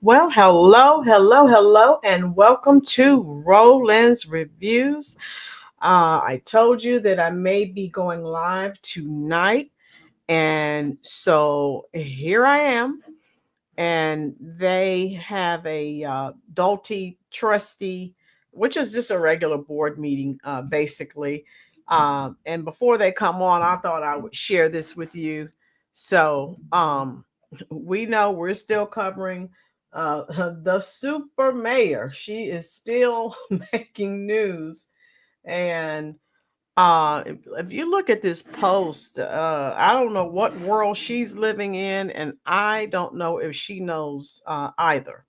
Well, hello, and welcome to Roland's Reviews. I told you that I may be going live tonight, and so here I am. And they have a Dolty trustee, which is just a regular board meeting, basically. And before they come on, I thought I would share this with you. So we know we're still covering the super mayor. She is still making news. And if you look at this post, I don't know what world she's living in, and I don't know if she knows either.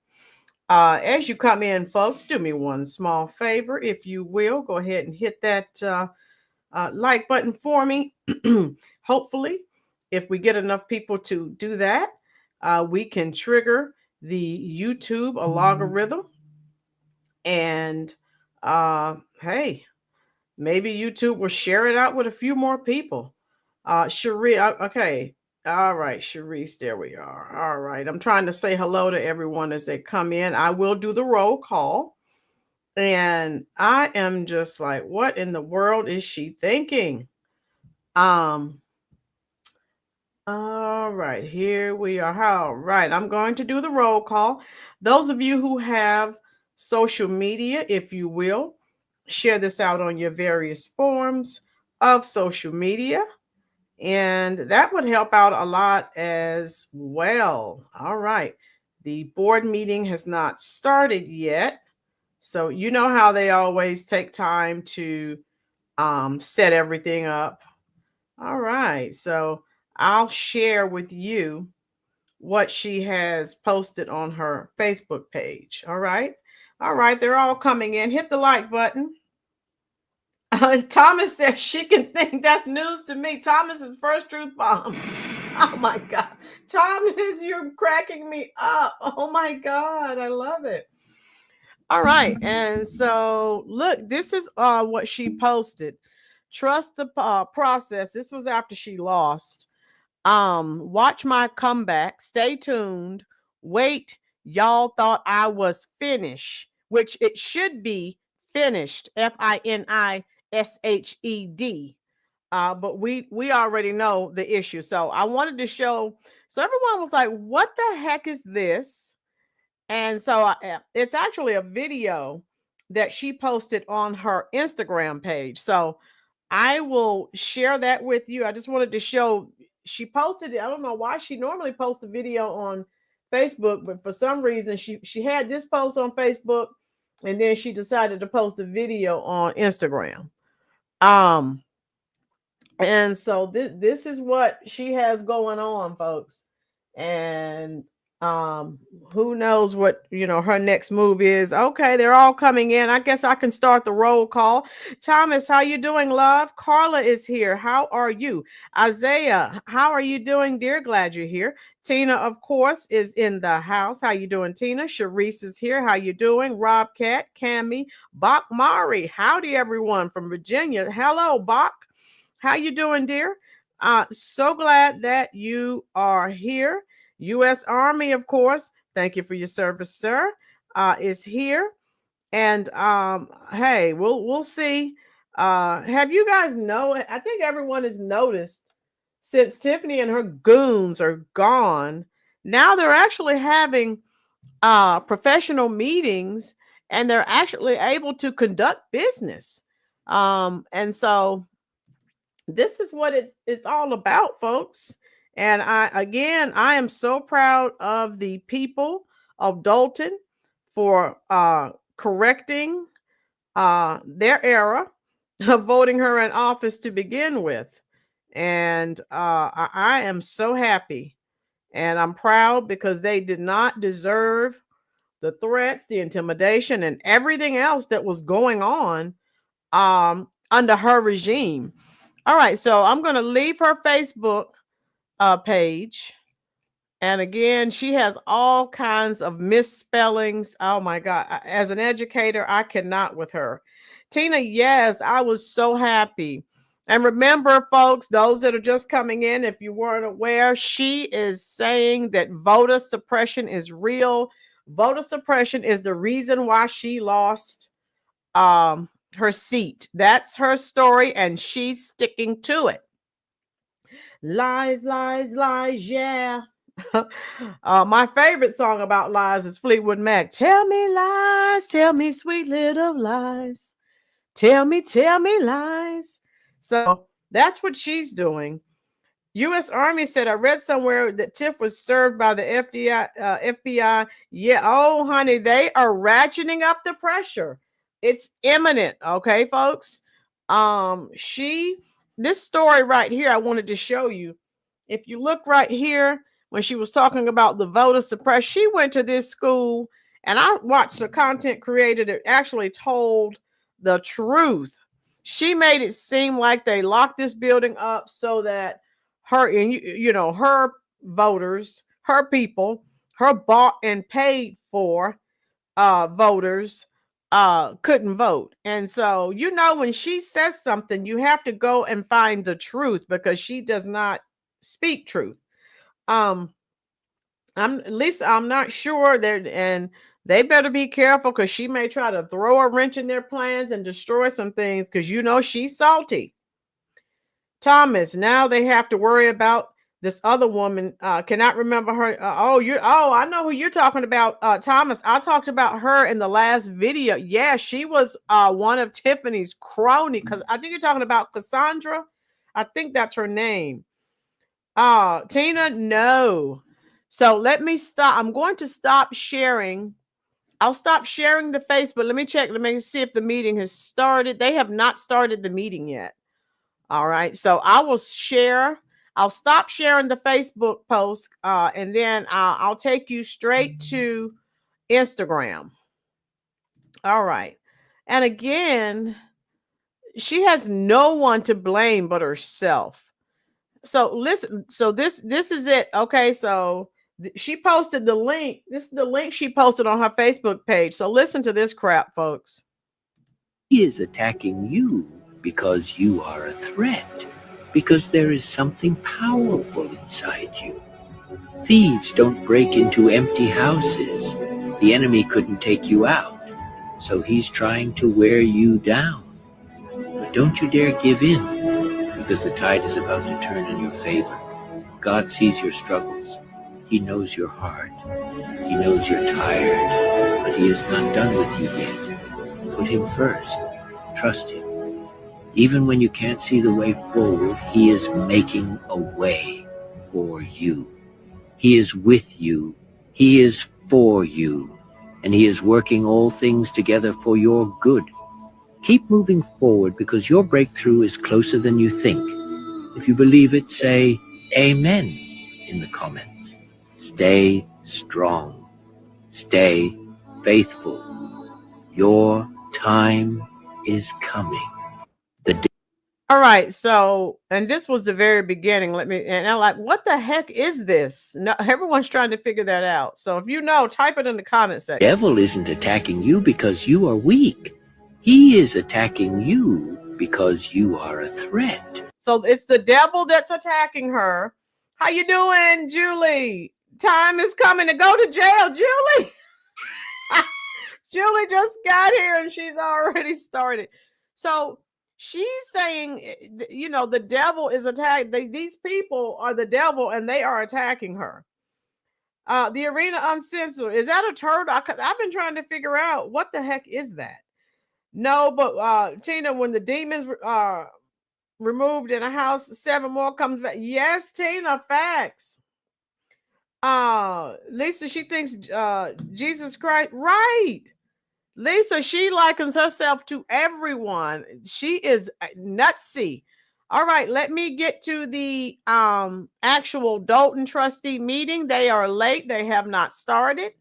As you come in, folks, do me one small favor, if you will. Go ahead and hit that like button for me. Hopefully, if we get enough people to do that, we can trigger the YouTube algorithm. And hey, maybe YouTube will share it out with a few more people. Cherie, okay. All right, Cherise, there we are. All right. I'm trying to say hello to everyone as they come in. I will do the roll call. And I am just like, what in the world is she thinking? Um, all right, here we are. All right, I'm going to do the roll call. Those of you who have social media, if you will, share this out on your various forms of social media. And that would help out a lot as well. All right. The board meeting has not started yet. So you know how they always take time to set everything up. All right. So I'll share with you what she has posted on her Facebook page. All right. All right. They're all coming in. Hit the like button. Thomas says she can think. That's news to me. Thomas's first truth bomb. Oh my God. Thomas, you're cracking me up. Oh my God. I love it. All right. And so look, this is what she posted. Trust the process. This was after she lost. Watch my comeback. Stay tuned. Wait, y'all thought I was finished, which it should be finished. FINISHED. But we already know the issue. So I wanted to show. So everyone was like, "What the heck is this?" And so it's actually a video that she posted on her Instagram page. So I will share that with you. I just wanted to show she posted it. I don't know why she normally posts a video on Facebook, but for some reason she had this post on Facebook and then she decided to post a video on Instagram. Um and so this is what she has going on, folks. And who knows what her next move is. Okay, they're all coming in. I guess I can start the roll call. Thomas, how you doing, love? Carla is here. How are you? Isaiah, how are you doing, dear? Glad you're here. Tina, of course, is in the house. How you doing, Tina? Sharice is here. How you doing? Rob Cat, Cammy, Bach Mari. Howdy, everyone from Virginia. Hello, Bach. How you doing, dear? So glad that you are here. U.S. Army, of course. Thank you for your service, sir. Is here. And hey, we'll see. Have you guys know? I think everyone has noticed since Tiffany and her goons are gone. Now they're actually having professional meetings, and they're actually able to conduct business. And so this is what it's all about, folks. And I am so proud of the people of Dolton for correcting their error of voting her in office to begin with. And I am so happy and I'm proud because they did not deserve the threats, the intimidation, and everything else that was going on under her regime. All right, so I'm going to leave her Facebook page. And again, she has all kinds of misspellings. Oh my God. As an educator, I cannot with her. Tina, yes, I was so happy. And remember, folks, those that are just coming in, if you weren't aware, she is saying that voter suppression is real. Voter suppression is the reason why she lost her seat. That's her story, and she's sticking to it. Lies, lies, lies, yeah. My favorite song about lies is Fleetwood Mac. Tell me lies, tell me sweet little lies. Tell me lies. So that's what she's doing. U.S. Army said, I read somewhere that Tiff was served by the FBI. Yeah. Oh, honey, they are ratcheting up the pressure. It's imminent. Okay, folks. This story right here, I wanted to show you. If you look right here, when she was talking about the voter suppression, she went to this school, and I watched a content creator that actually told the truth. She made it seem like they locked this building up so that her and her voters, her people, her bought and paid for voters couldn't vote. And so, when she says something, you have to go and find the truth, because she does not speak truth. I'm not sure that, and they better be careful, because she may try to throw a wrench in their plans and destroy some things, because she's salty. Thomas, now they have to worry about this other woman. Cannot remember her. I know who you're talking about, Thomas. I talked about her in the last video. Yeah, she was one of Tiffany's crony, because I think you're talking about Cassandra. I think that's her name. Tina, no. So let me stop. I'm going to stop sharing. I'll stop sharing the Facebook. Let me check. Let me see if the meeting has started. They have not started the meeting yet. All right. So I will share. I'll stop sharing the Facebook post, and then I'll take you straight to Instagram. All right. And again, she has no one to blame but herself. So listen. So this is it. Okay. So she posted the link. This is the link she posted on her Facebook page. So listen to this crap, folks. He is attacking you because you are a threat, because there is something powerful inside you. Thieves don't break into empty houses. The enemy couldn't take you out, so he's trying to wear you down. But don't you dare give in, because the tide is about to turn in your favor. God sees your struggles. He knows your heart. He knows you're tired, but he is not done with you yet. Put him first. Trust him. Even when you can't see the way forward, he is making a way for you. He is with you. He is for you. And he is working all things together for your good. Keep moving forward, because your breakthrough is closer than you think. If you believe it, say amen in the comments. Stay strong. Stay faithful. Your time is coming. All right. So, and this was the very beginning. And I'm like, what the heck is this? No, everyone's trying to figure that out. So if you know, type it in the comment section. The devil isn't attacking you because you are weak. He is attacking you because you are a threat. So it's the devil that's attacking her. How you doing, Julie? Time is coming to go to jail, Julie. Julie just got here and she's already started. So she's saying, the devil is attacking. These people are the devil and they are attacking her. The Arena Uncensored. Is that a turtle? I've been trying to figure out what the heck is that. No, but Tina, when the demons removed in a house, 7 more comes back. Yes, Tina, facts. Lisa, she thinks Jesus Christ, right? Lisa, she likens herself to everyone. She is nutsy. All right, let me get to the actual Dolton trustee meeting. They are late. They have not started.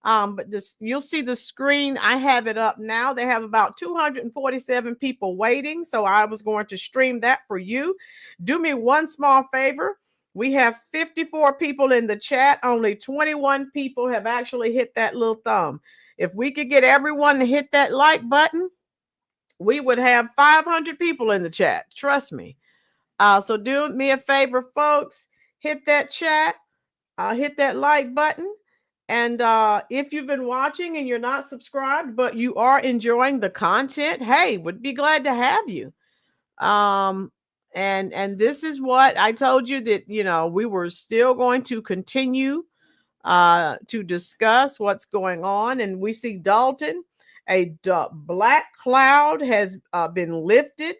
But you'll see the screen. I have it up now. They have about 247 people waiting. So I was going to stream that for you. Do me one small favor. We have 54 people in the chat. Only 21 people have actually hit that little thumb. If we could get everyone to hit that like button, we would have 500 people in the chat. Trust me. So do me a favor, folks. Hit that chat. Hit that like button. And if you've been watching and you're not subscribed, but you are enjoying the content, hey, would be glad to have you. Um, and this is what I told you, that we were still going to continue to discuss what's going on. And we see Dolton, a black cloud has been lifted.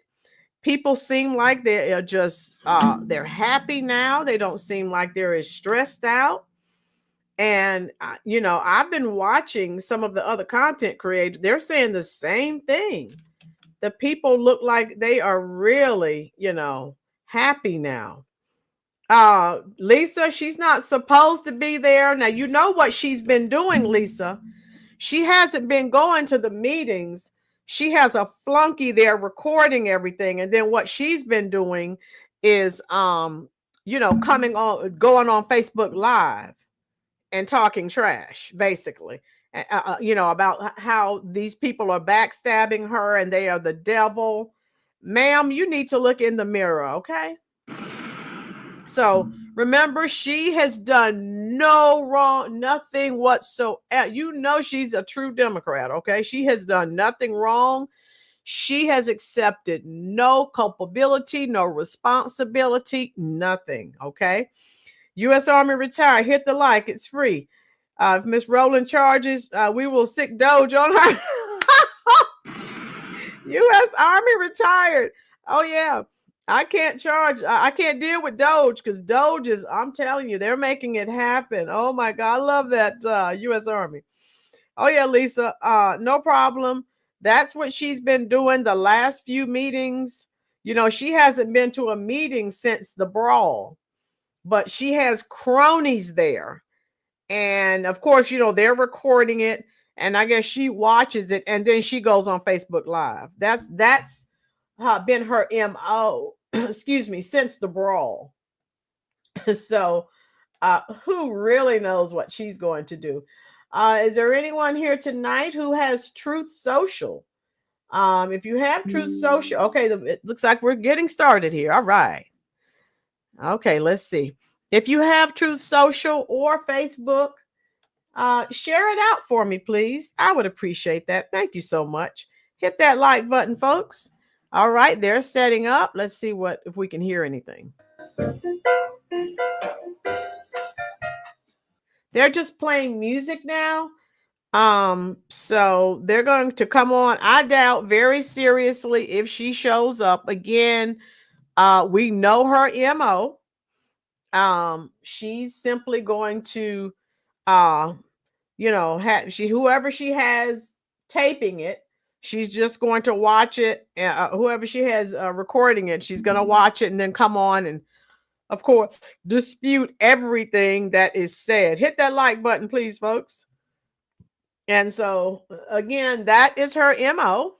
People seem like they are just they're happy now. They don't seem like they're as stressed out. And I've been watching some of the other content creators. They're saying the same thing. The people look like they are really, happy now. Lisa, she's not supposed to be there. Now, you know what she's been doing, Lisa. She hasn't been going to the meetings. She has a flunky there recording everything. And then what she's been doing is going on Facebook Live and talking trash, basically. About how these people are backstabbing her and they are the devil. Ma'am, you need to look in the mirror, okay? So remember, she has done no wrong, nothing whatsoever. She's a true Democrat, okay? She has done nothing wrong. She has accepted no culpability, no responsibility, nothing, okay? U.S. Army retired. Hit the like. It's free. If Miss Rowland charges, we will sick Doge on her. U.S. Army retired. Oh, yeah. I can't charge. I can't deal with Doge because Doge is, I'm telling you, they're making it happen. Oh, my God. I love that U.S. Army. Oh, yeah, Lisa. No problem. That's what she's been doing the last few meetings. She hasn't been to a meeting since the brawl, but she has cronies there. And of course, they're recording it, and I guess she watches it, and then she goes on Facebook Live. That's been her MO, excuse me, since the brawl. So who really knows what she's going to do? Is there anyone here tonight who has Truth Social? If you have Truth Social, okay, it looks like we're getting started here. All right. Okay, let's see. If you have Truth Social or Facebook, share it out for me, please. I would appreciate that. Thank you so much. Hit that like button, folks. All right, they're setting up. Let's see if we can hear anything. They're just playing music now. So they're going to come on. I doubt very seriously if she shows up again. We know her MO. She's simply going to whoever she has taping it, she's just going to watch it. Whoever she has recording it, she's going to watch it and then come on and, of course, dispute everything that is said. Hit that like button, please, folks. And so, again, that is her MO.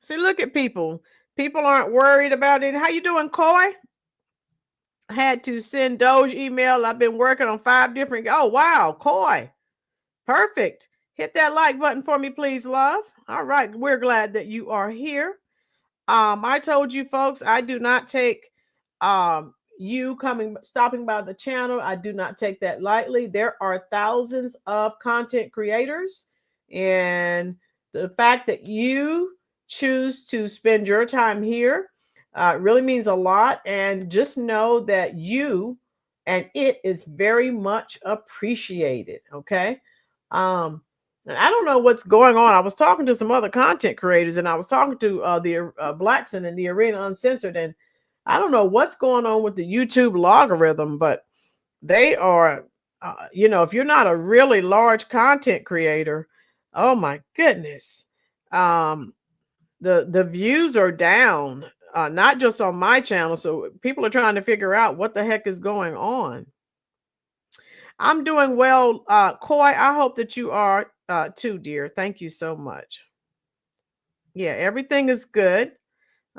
See, look at people. People aren't worried about it. How you doing, Coy? I had to send Doge email. I've been working on 5 different. Oh, wow, Coy. Perfect. Hit that like button for me, please, love. All right. We're glad that you are here. I told you folks, I do not take you stopping by the channel. I do not take that lightly. There are thousands of content creators, and the fact that you choose to spend your time here really means a lot. And just know that you and it is very much appreciated. Okay. And I don't know what's going on. I was talking to some other content creators, and I was talking to the Blackson and the Arena Uncensored, and I don't know what's going on with the YouTube logarithm, but they are, if you're not a really large content creator, oh my goodness, the views are down, not just on my channel. So people are trying to figure out what the heck is going on. I'm doing well, Coy. I hope that you are too, dear. Thank you so much. Yeah, everything is good.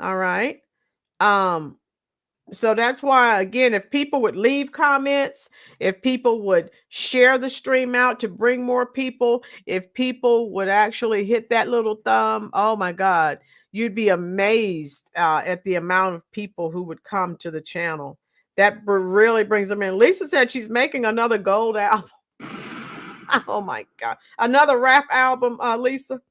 All right. So that's why, again, if people would leave comments, if people would share the stream out to bring more people, if people would actually hit that little thumb, oh my God, you'd be amazed at the amount of people who would come to the channel. That really brings them in. Lisa said she's making another gold album. Oh my God. Another rap album, Lisa.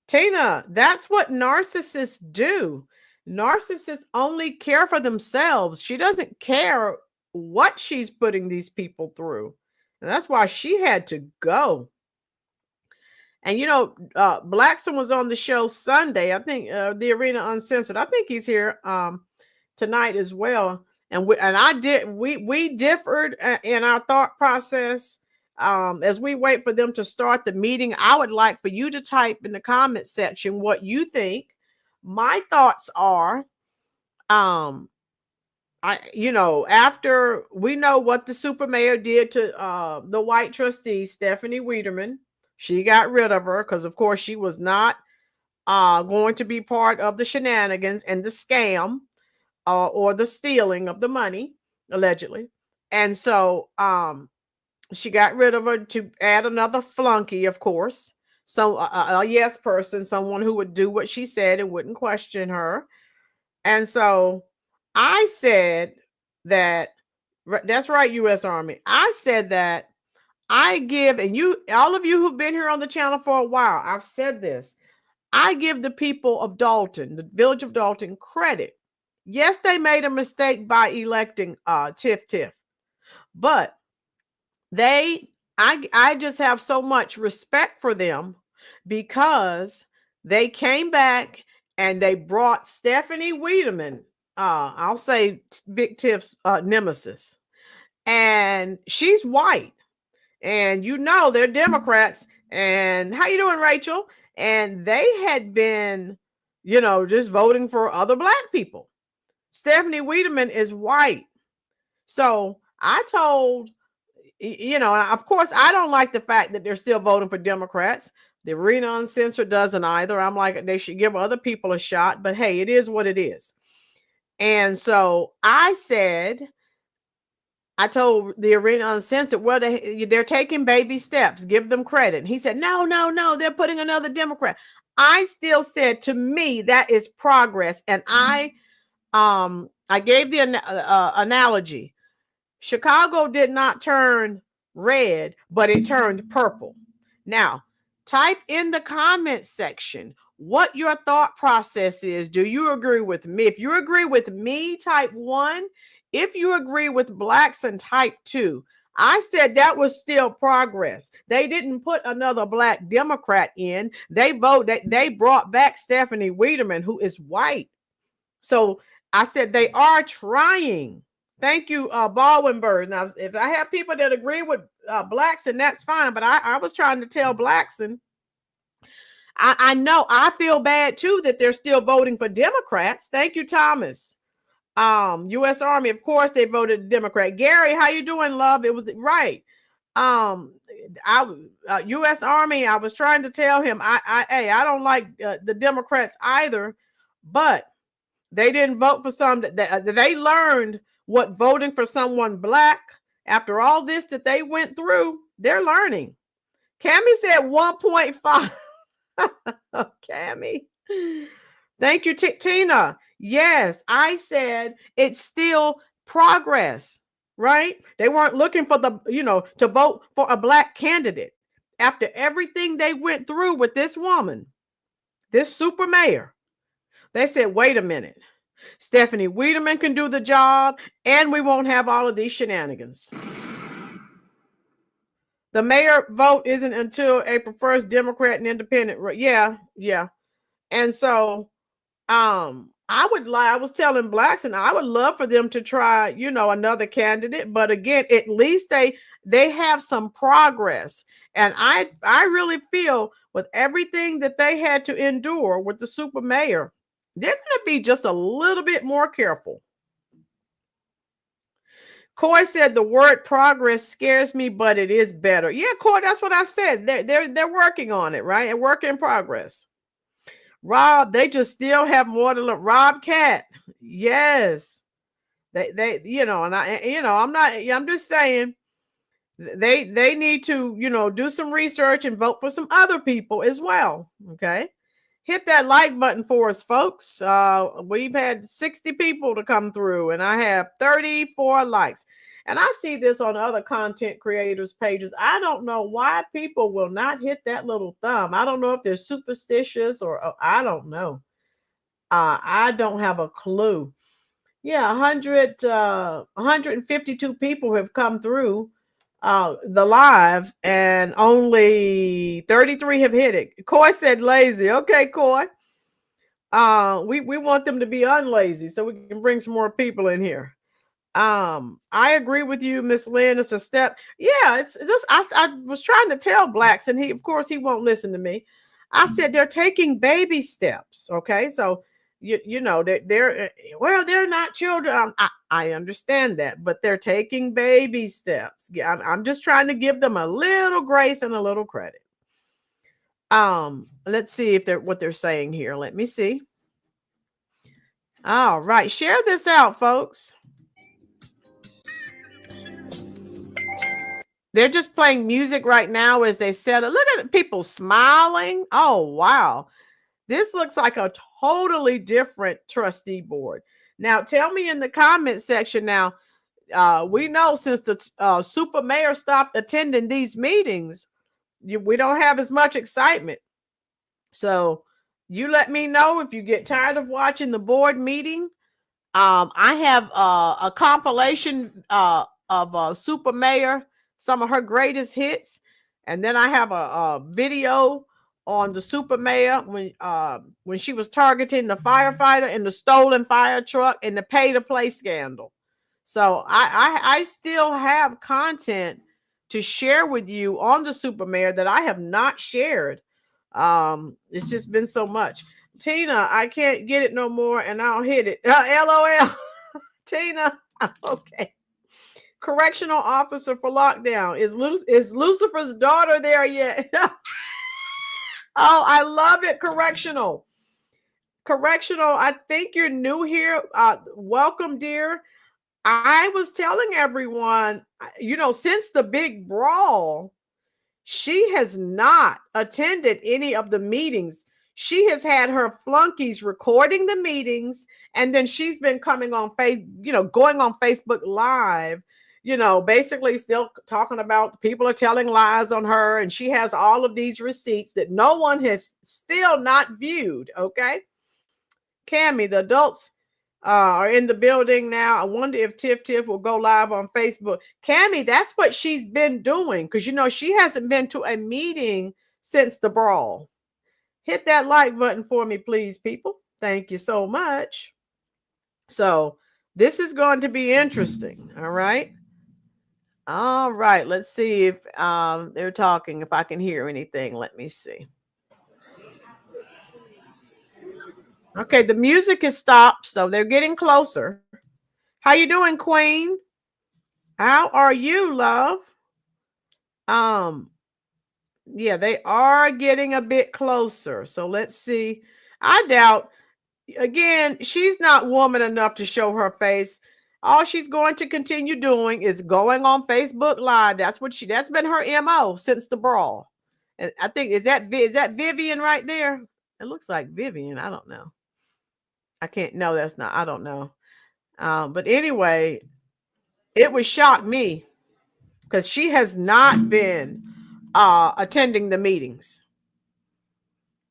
Tina, that's what narcissists do. Narcissists only care for themselves. She doesn't care what she's putting these people through. And that's why she had to go. And Blackson was on the show Sunday. I think the Arena Uncensored. I think he's here tonight as well. And we differed in our thought process. As we wait for them to start the meeting, I would like for you to type in the comment section what you think. My thoughts are, after we know what the super mayor did to the white trustee, Stephanie Weiderman, she got rid of her because, of course, she was not going to be part of the shenanigans and the scam or the stealing of the money, allegedly. And so she got rid of her to add another flunky, of course. So a yes person, someone who would do what she said and wouldn't question her. And so I said that's right, U.S. Army. I said that I give, and all of you who've been here on the channel for a while, I've said this. I give the people of Dolton, the village of Dolton, credit. Yes, they made a mistake by electing Tiff, but I just have so much respect for them because they came back and they brought Stephanie Weiderman, I'll say Big Tiff's nemesis, and she's white, and they're Democrats. And how you doing, Rachel? And they had been, just voting for other Black people. Stephanie Weiderman is white. So I told, of course, I don't like the fact that they're still voting for Democrats. The Arena Uncensored doesn't either. I'm like, they should give other people a shot, but hey, it is what it is. And so I told the Arena Uncensored, well, they're taking baby steps. Give them credit. And he said, no, they're putting another Democrat. I still said, to me, that is progress. And I gave the analogy. Chicago did not turn red, but it turned purple. Now, type in the comment section what your thought process is. Do you agree with me? If you agree with me, type 1. If you agree with Blackson, type 2. I said that was still progress. They didn't put another Black Democrat in. They brought back Stephanie Weiderman, who is white. So I said they are trying. Thank you, Baldwin Bird. Now, if I have people that agree with Blackson, that's fine. But I was trying to tell Blackson, I know I feel bad too that they're still voting for Democrats. Thank you, Thomas. U.S. Army, of course, they voted Democrat. Gary, how you doing, love? It was right. U.S. Army, I was trying to tell him, I don't like the Democrats either, but they didn't vote for some that they learned what voting for someone Black after all this that they went through. They're learning. Cammie said 1.5. Cammie. Thank you, Tina. Yes, I said it's still progress, right? They weren't looking for to vote for a Black candidate after everything they went through with this woman, this super mayor. They said, wait a minute. Stephanie Weiderman can do the job, and we won't have all of these shenanigans. The mayor vote isn't until April 1st, Democrat and Independent. Yeah. And so I was telling Blackson, I would love for them to try, another candidate. But again, at least they have some progress. And I really feel with everything that they had to endure with the super mayor, they're going to be just a little bit more careful. Coy said the word progress scares me, but it is better. Yeah, Coy, that's what I said. They're working on it, right? A work in progress. Rob, they just still have more to learn. Rob Cat, yes. I'm just saying they need to, do some research and vote for some other people as well. Okay. Hit that like button for us, folks. We've had 60 people to come through, and I have 34 likes. And I see this on other content creators' pages. I don't know why people will not hit that little thumb. I don't know if they're superstitious or I don't know. I don't have a clue. Yeah, 152 people have come through the live, and only 33 have hit it. Coy said lazy. Okay, Coy. We want them to be unlazy so we can bring some more people in here. I agree with you, Miss Lynn. It's a step. Yeah, it's this. I was trying to tell Blacks, and he, of course, he won't listen to me. I said they're taking baby steps. Okay, so you know that they're not children. I understand that, but they're taking baby steps. Yeah, I'm just trying to give them a little grace and a little credit. Let's see if they're what they're saying here. Let me see. All right, share this out, folks. They're just playing music right now as they said, look at people smiling. Oh, wow. This looks like a totally different trustee board. Now, tell me in the comment section now, we know since the super mayor stopped attending these meetings, we don't have as much excitement. So you let me know if you get tired of watching the board meeting. I have a compilation of super mayor, some of her greatest hits, and then I have a video on the super mayor when she was targeting the firefighter in the stolen fire truck and the pay to play scandal. So I still have content to share with you on the super mayor that I have not shared. It's just been so much. Tina, I can't get it no more, and I'll hit it. LOL. Tina, okay. Correctional officer for lockdown. Is Lucifer's daughter there yet? Oh, I love it. Correctional. I think you're new here. Welcome, dear. I was telling everyone, since the big brawl, she has not attended any of the meetings. She has had her flunkies recording the meetings, and then she's been coming on going on Facebook Live, basically still talking about people are telling lies on her, and she has all of these receipts that no one has still not viewed. Okay. Cammy, the adults are in the building now. I wonder if Tiff will go live on Facebook. Cammy, that's what she's been doing because, she hasn't been to a meeting since the brawl. Hit that like button for me, please, people. Thank you so much. So this is going to be interesting. All right. All right. Let's see if they're talking, if I can hear anything. Let me see. Okay, the music is stopped, so they're getting closer. How you doing, Queen? How are you, love? Yeah, they are getting a bit closer. So let's see. I doubt, again, she's not woman enough to show her face. All she's going to continue doing is going on Facebook Live. That's been her MO since the brawl. And I think is that Vivian right there? It looks like Vivian. I don't know. I can't. No, that's not. I don't know. But anyway, it would shock me because she has not been attending the meetings.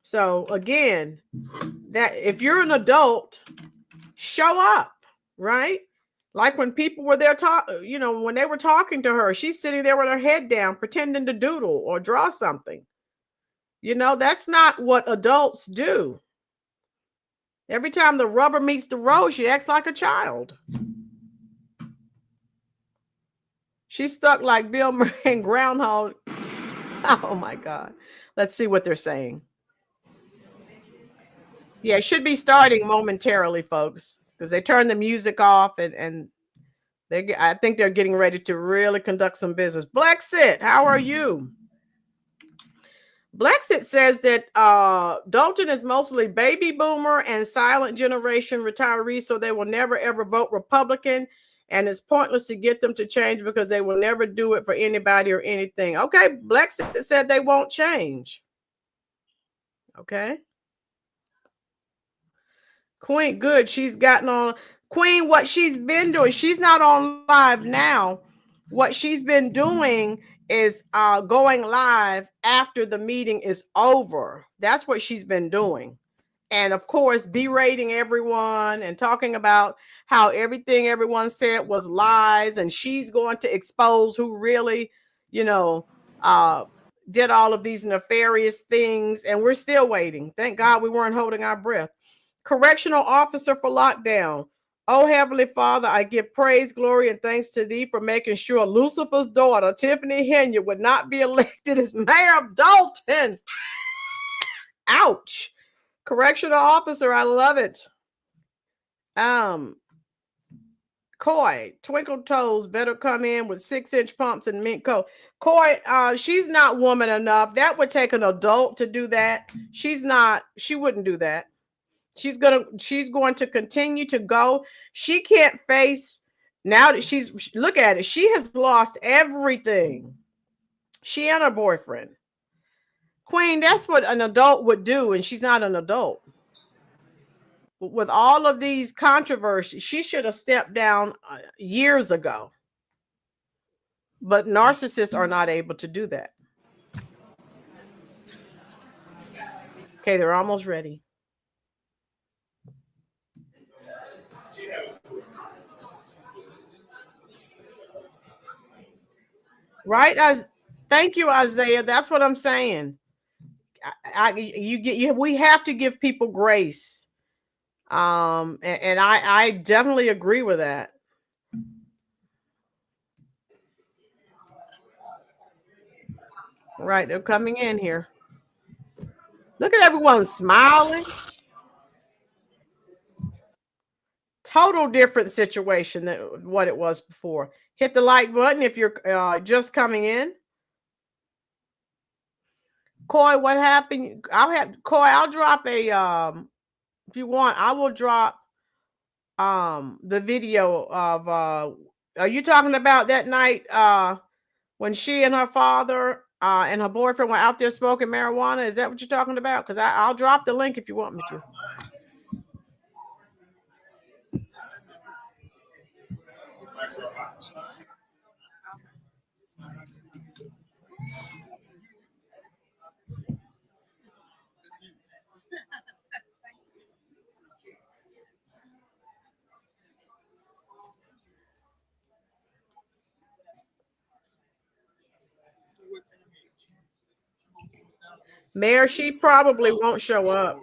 So again, that if you're an adult, show up, right? Like when people were there when they were talking to her, she's sitting there with her head down, pretending to doodle or draw something. That's not what adults do. Every time the rubber meets the road, she acts like a child. She's stuck like Bill Murray and Groundhog. Oh my God. Let's see what they're saying. Yeah, it should be starting momentarily, folks, because they turned the music off and I think they're getting ready to really conduct some business. Blexit, how are you? Blexit says that Dolton is mostly baby boomer and silent generation retirees, so they will never ever vote Republican, and it's pointless to get them to change because they will never do it for anybody or anything. Okay, Blexit said they won't change. Okay. Queen, good. She's gotten on. Queen, what she's been doing, she's not on live now, what she's been doing is going live after the meeting is over. That's what she's been doing. And of course, berating everyone and talking about how everything everyone said was lies, and she's going to expose who really, you know, uh, did all of these nefarious things. And we're still waiting. Thank God we weren't holding our breath. Correctional officer for lockdown. Oh, Heavenly Father, I give praise, glory, and thanks to thee for making sure Lucifer's daughter, Tiffany Henyard, would not be elected as mayor of Dolton. Ouch. Correctional officer, I love it. Coy, Twinkle Toes better come in with 6-inch pumps and mint coat. Coy, she's not woman enough. That would take an adult to do that. She wouldn't do that. She's going to continue to go. She can't face now that look at it. She has lost everything. She and her boyfriend. Queen, that's what an adult would do, and she's not an adult. With all of these controversies, she should have stepped down years ago. But narcissists are not able to do that. Okay, they're almost ready. Right? Thank you, Isaiah. That's what I'm saying. We have to give people grace. And I definitely agree with that. Right, they're coming in here. Look at everyone smiling. Total different situation than what it was before. Hit the like button if you're just coming in. Coy, what happened? I'll drop a if you want, I will drop the video of are you talking about that night when she and her father and her boyfriend were out there smoking marijuana? Is that what you're talking about? Because I'll drop the link if you want me to. Mayor, she probably won't show up.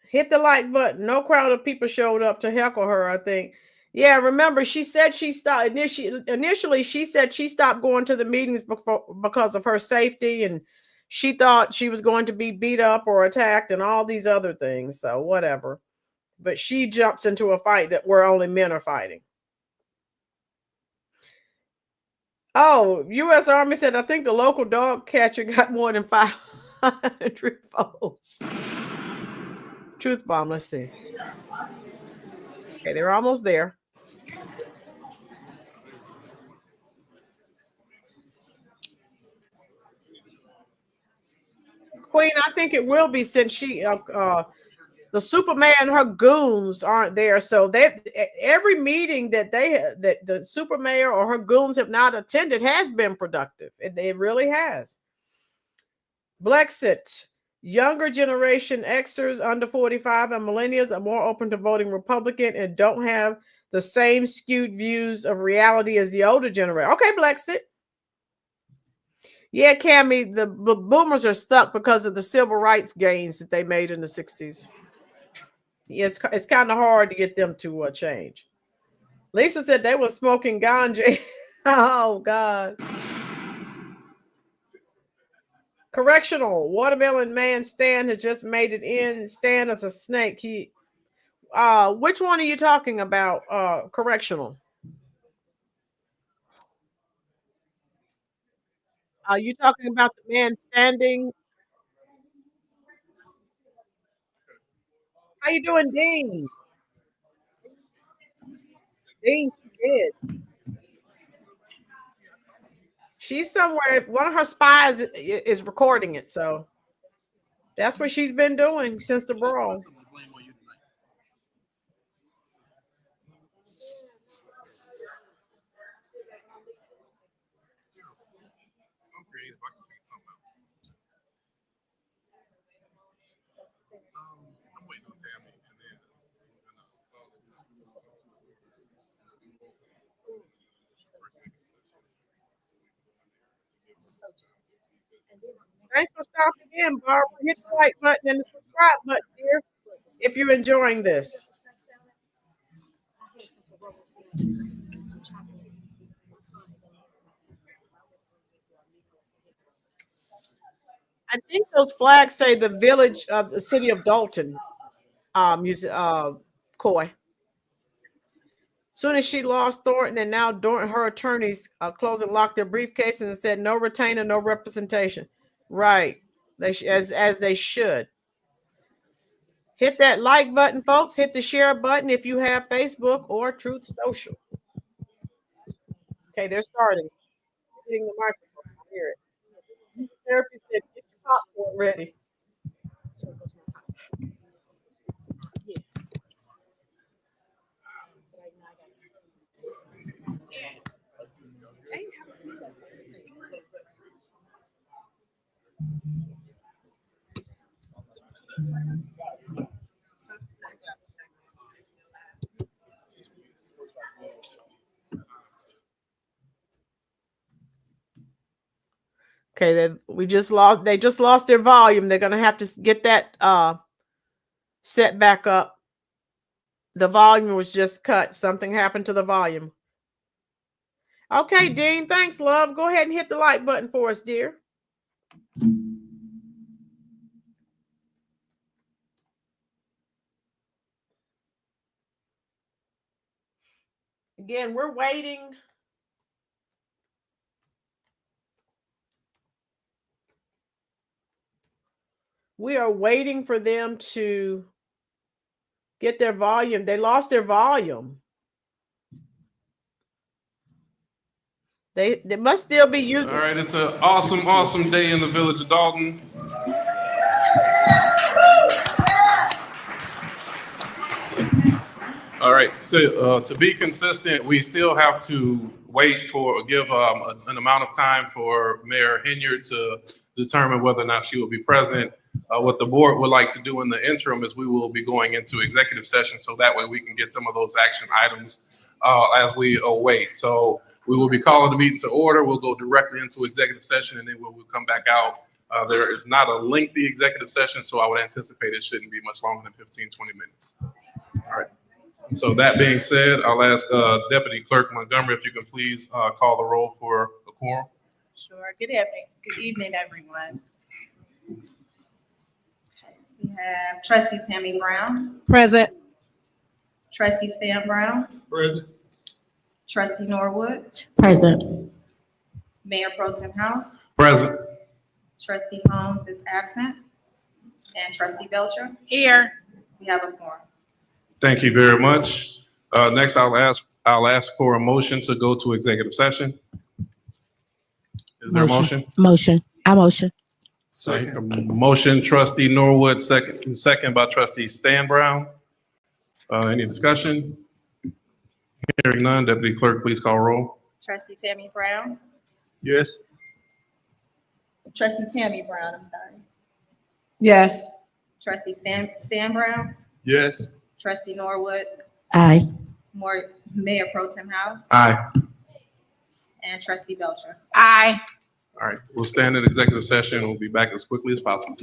Hit the like button. No crowd of people showed up to heckle her, I think. Yeah, remember, she said she stopped. Initially, she said she stopped going to the meetings because of her safety, and she thought she was going to be beat up or attacked and all these other things. So whatever. But she jumps into a fight that where only men are fighting. Oh, U.S. Army said, I think the local dog catcher got more than 500 votes. Truth bomb, let's see. Okay, they're almost there. Queen, I think it will be since the Superman and her goons aren't there. So every meeting that the super mayor or her goons have not attended has been productive. It really has. Brexit. Younger generation Xers under 45 and millennials are more open to voting Republican and don't have the same skewed views of reality as the older generation. Okay, Brexit. Yeah, Cammy, the boomers are stuck because of the civil rights gains that they made in the 60s. Yeah, it's kind of hard to get them to change. Lisa said they were smoking ganja. Oh, God. Correctional. Watermelon man Stan has just made it in. Stan is a snake. Which one are you talking about? Correctional. Are you talking about the man standing? How you doing, Dean? Dean, she did. She's somewhere. One of her spies is recording it, so that's what she's been doing since the brawl. I'm waiting on Tammy, and then Thanks for stopping in, Barbara. Hit the like button and the subscribe button, dear, if you're enjoying this. I think those flags say the village of the city of Dolton, Coy. Soon as she lost Thornton, and now her attorneys closed and locked their briefcases and said no retainer, no representation. Right, as they should. Hit that like button, folks. Hit the share button if you have Facebook or Truth Social. Okay, they're starting. Hitting the microphone. I hear it. Therapy said, get the popcorn ready. Okay, they just lost their volume. They're gonna have to get that set back up. The volume was just cut. Something happened to the volume. Okay, Dean, thanks, love. Go ahead and hit the like button for us, dear. Again, we're waiting. We are waiting for them to get their volume. They lost their volume. They must still be using. all right, it's an awesome day in the village of Dolton. All right, so to be consistent, we still have to give an amount of time for Mayor Henyard to determine whether or not she will be present. What the board would like to do in the interim is we will be going into executive session, so that way we can get some of those action items as we await. So we will be calling the meeting to order. We'll go directly into executive session, and then we'll come back out. There is not a lengthy executive session, so I would anticipate it shouldn't be much longer than 15-20 minutes. All right. So that being said, I'll ask Deputy Clerk Montgomery if you can please call the roll for the quorum. Sure. Good evening, everyone. Okay, so we have Trustee Tammy Brown. Present. Trustee Stan Brown. Present. Trustee Norwood. Present. Mayor Pro Tem House. Present. Trustee Holmes is absent. And Trustee Belcher. Here. We have a quorum. Thank you very much. Next, I'll ask for a motion to go to executive session. Is there a motion? Motion. I motion. Motion, Trustee Norwood, second by Trustee Stan Brown. Any discussion? Hearing none, Deputy Clerk, please call roll. Trustee Tammy Brown. Yes. Trustee Tammy Brown, I'm sorry. Yes. Trustee Stan Brown. Yes. Trustee Norwood. Aye. Mayor Pro Tem House. Aye. And Trustee Belcher. Aye. All right, we'll stand in executive session. We'll be back as quickly as possible.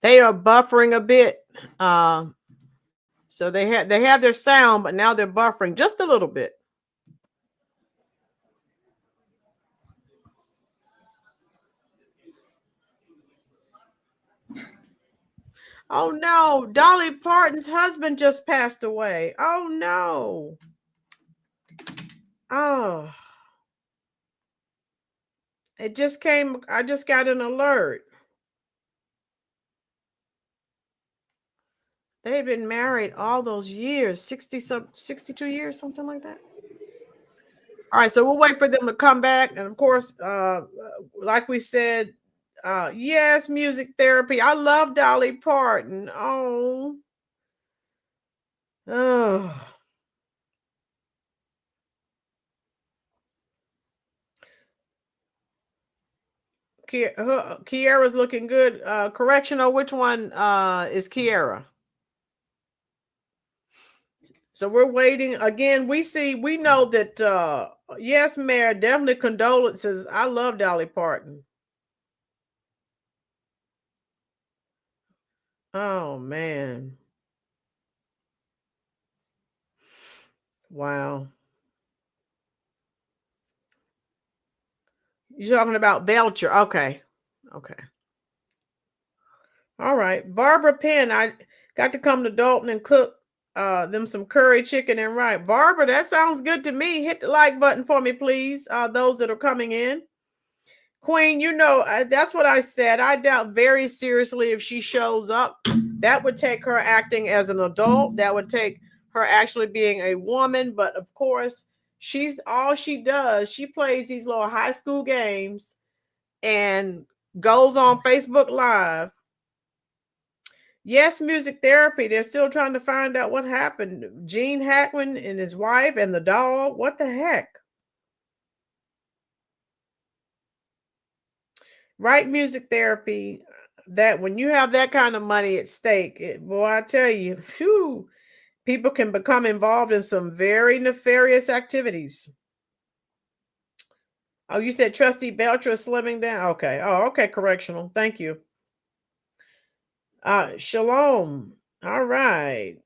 They are buffering a bit. So they have their sound, but now they're buffering just a little bit. Oh no, Dolly Parton's husband just passed away. Oh no. Oh. It just came. I just got an alert. They've been married all those years, 62 years, something like that. All right, so we'll wait for them to come back. And of course, like we said, yes, music therapy. I love Dolly Parton. Oh. Oh. Kiara's looking good. Correctional, which one is Kiara? So we're waiting. Again, we know that yes, Mayor, definitely condolences. I love Dolly Parton. Oh man. Wow. You're talking about Belcher. Okay. Okay. All right. Barbara Penn, I got to come to Dolton and cook them some curry chicken and rice. Barbara, that sounds good to me. Hit the like button for me, please. Those that are coming in. Queen, that's what I said. I doubt very seriously if she shows up. That would take her acting as an adult. That would take her actually being a woman. But of course, she's all she does. She plays these little high school games and goes on Facebook Live. Yes, music therapy. They're still trying to find out what happened. Gene Hackman and his wife and the dog. What the heck? Right, music therapy. That when you have that kind of money at stake, boy, I tell you, phew, people can become involved in some very nefarious activities. Oh, you said Trustee Belcher is slimming down? Okay. Oh, okay. Correctional. Thank you. Shalom. All right.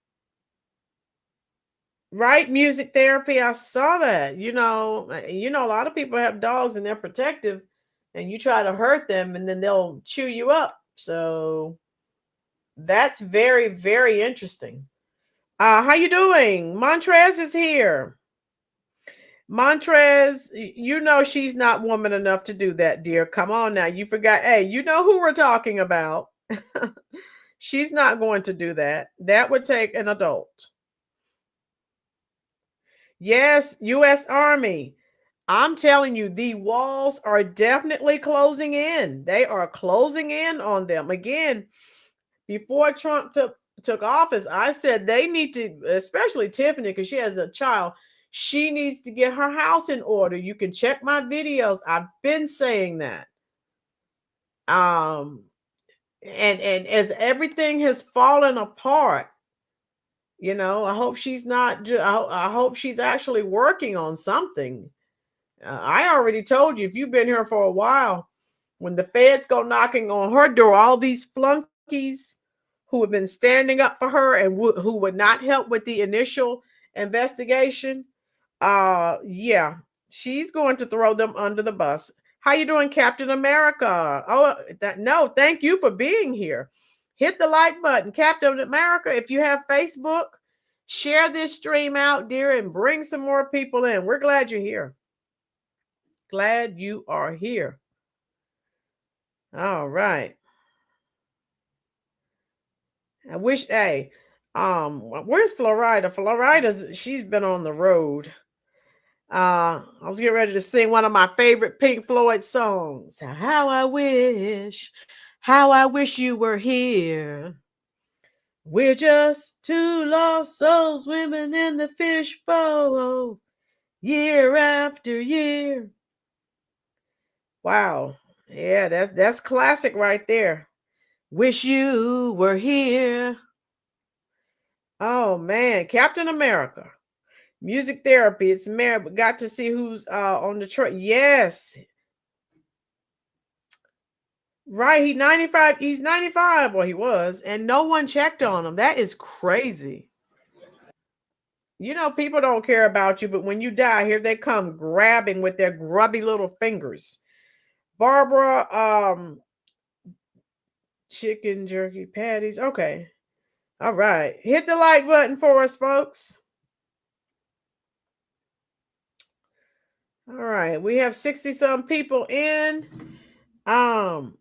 Right, music therapy. I saw that. A lot of people have dogs and they're protective, and you try to hurt them and then they'll chew you up. So that's very, very interesting. How you doing? Montrez is here. Montrez, she's not woman enough to do that, dear. Come on now. You forgot. Hey, you know who we're talking about. She's not going to do that. That would take an adult. Yes, U.S. Army. I'm telling you, the walls are definitely closing in. They are closing in on them. Again, before Trump took office, I said they need to, especially Tiffany, because she has a child, she needs to get her house in order. You can check my videos. I've been saying that. And as everything has fallen apart, I hope she's not. I hope she's actually working on something. I already told you, if you've been here for a while, when the feds go knocking on her door, all these flunkies who have been standing up for her and who would not help with the initial investigation, yeah, she's going to throw them under the bus. How you doing, Captain America? No, thank you for being here. Hit the like button, Captain America. If you have Facebook, share this stream out, dear, and bring some more people in. We're glad you're here. Glad you are here. All right. I wish, hey, where's Florida? She's been on the road. I was getting ready to sing one of my favorite Pink Floyd songs. How I wish you were here. We're just two lost souls swimming in the fishbowl, year after year. Wow. Yeah, that's classic right there. Wish you were here. Oh man, Captain America. Music therapy. It's Mary, but got to see who's on the truck. Yes. Right. He's 95. He's 95. Well, he was, and no one checked on him. That is crazy. People don't care about you, but when you die, here they come grabbing with their grubby little fingers. Barbara, chicken jerky patties. Okay. All right. Hit the like button for us, folks. All right, we have 60 some people in. I'm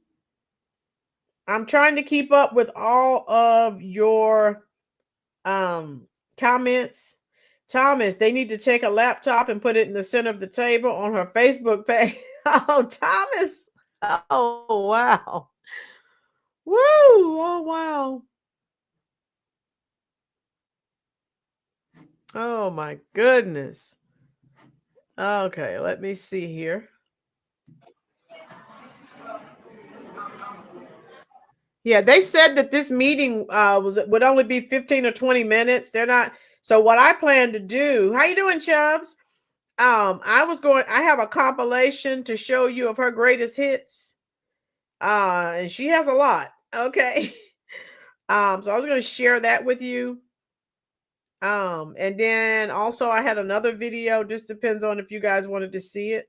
trying to keep up with all of your comments. Thomas, they need to take a laptop and put it in the center of the table on her Facebook page. Oh, Thomas. Oh, wow. Woo. Oh, wow. Oh, my goodness. Okay, let me see here. Yeah, they said that this meeting would only be 15 or 20 minutes. They're not. So what I plan to do, how you doing, Chubbs? I have a compilation to show you of her greatest hits. And she has a lot. Okay. So I was going to share that with you. And then also I had another video, just depends on if you guys wanted to see it.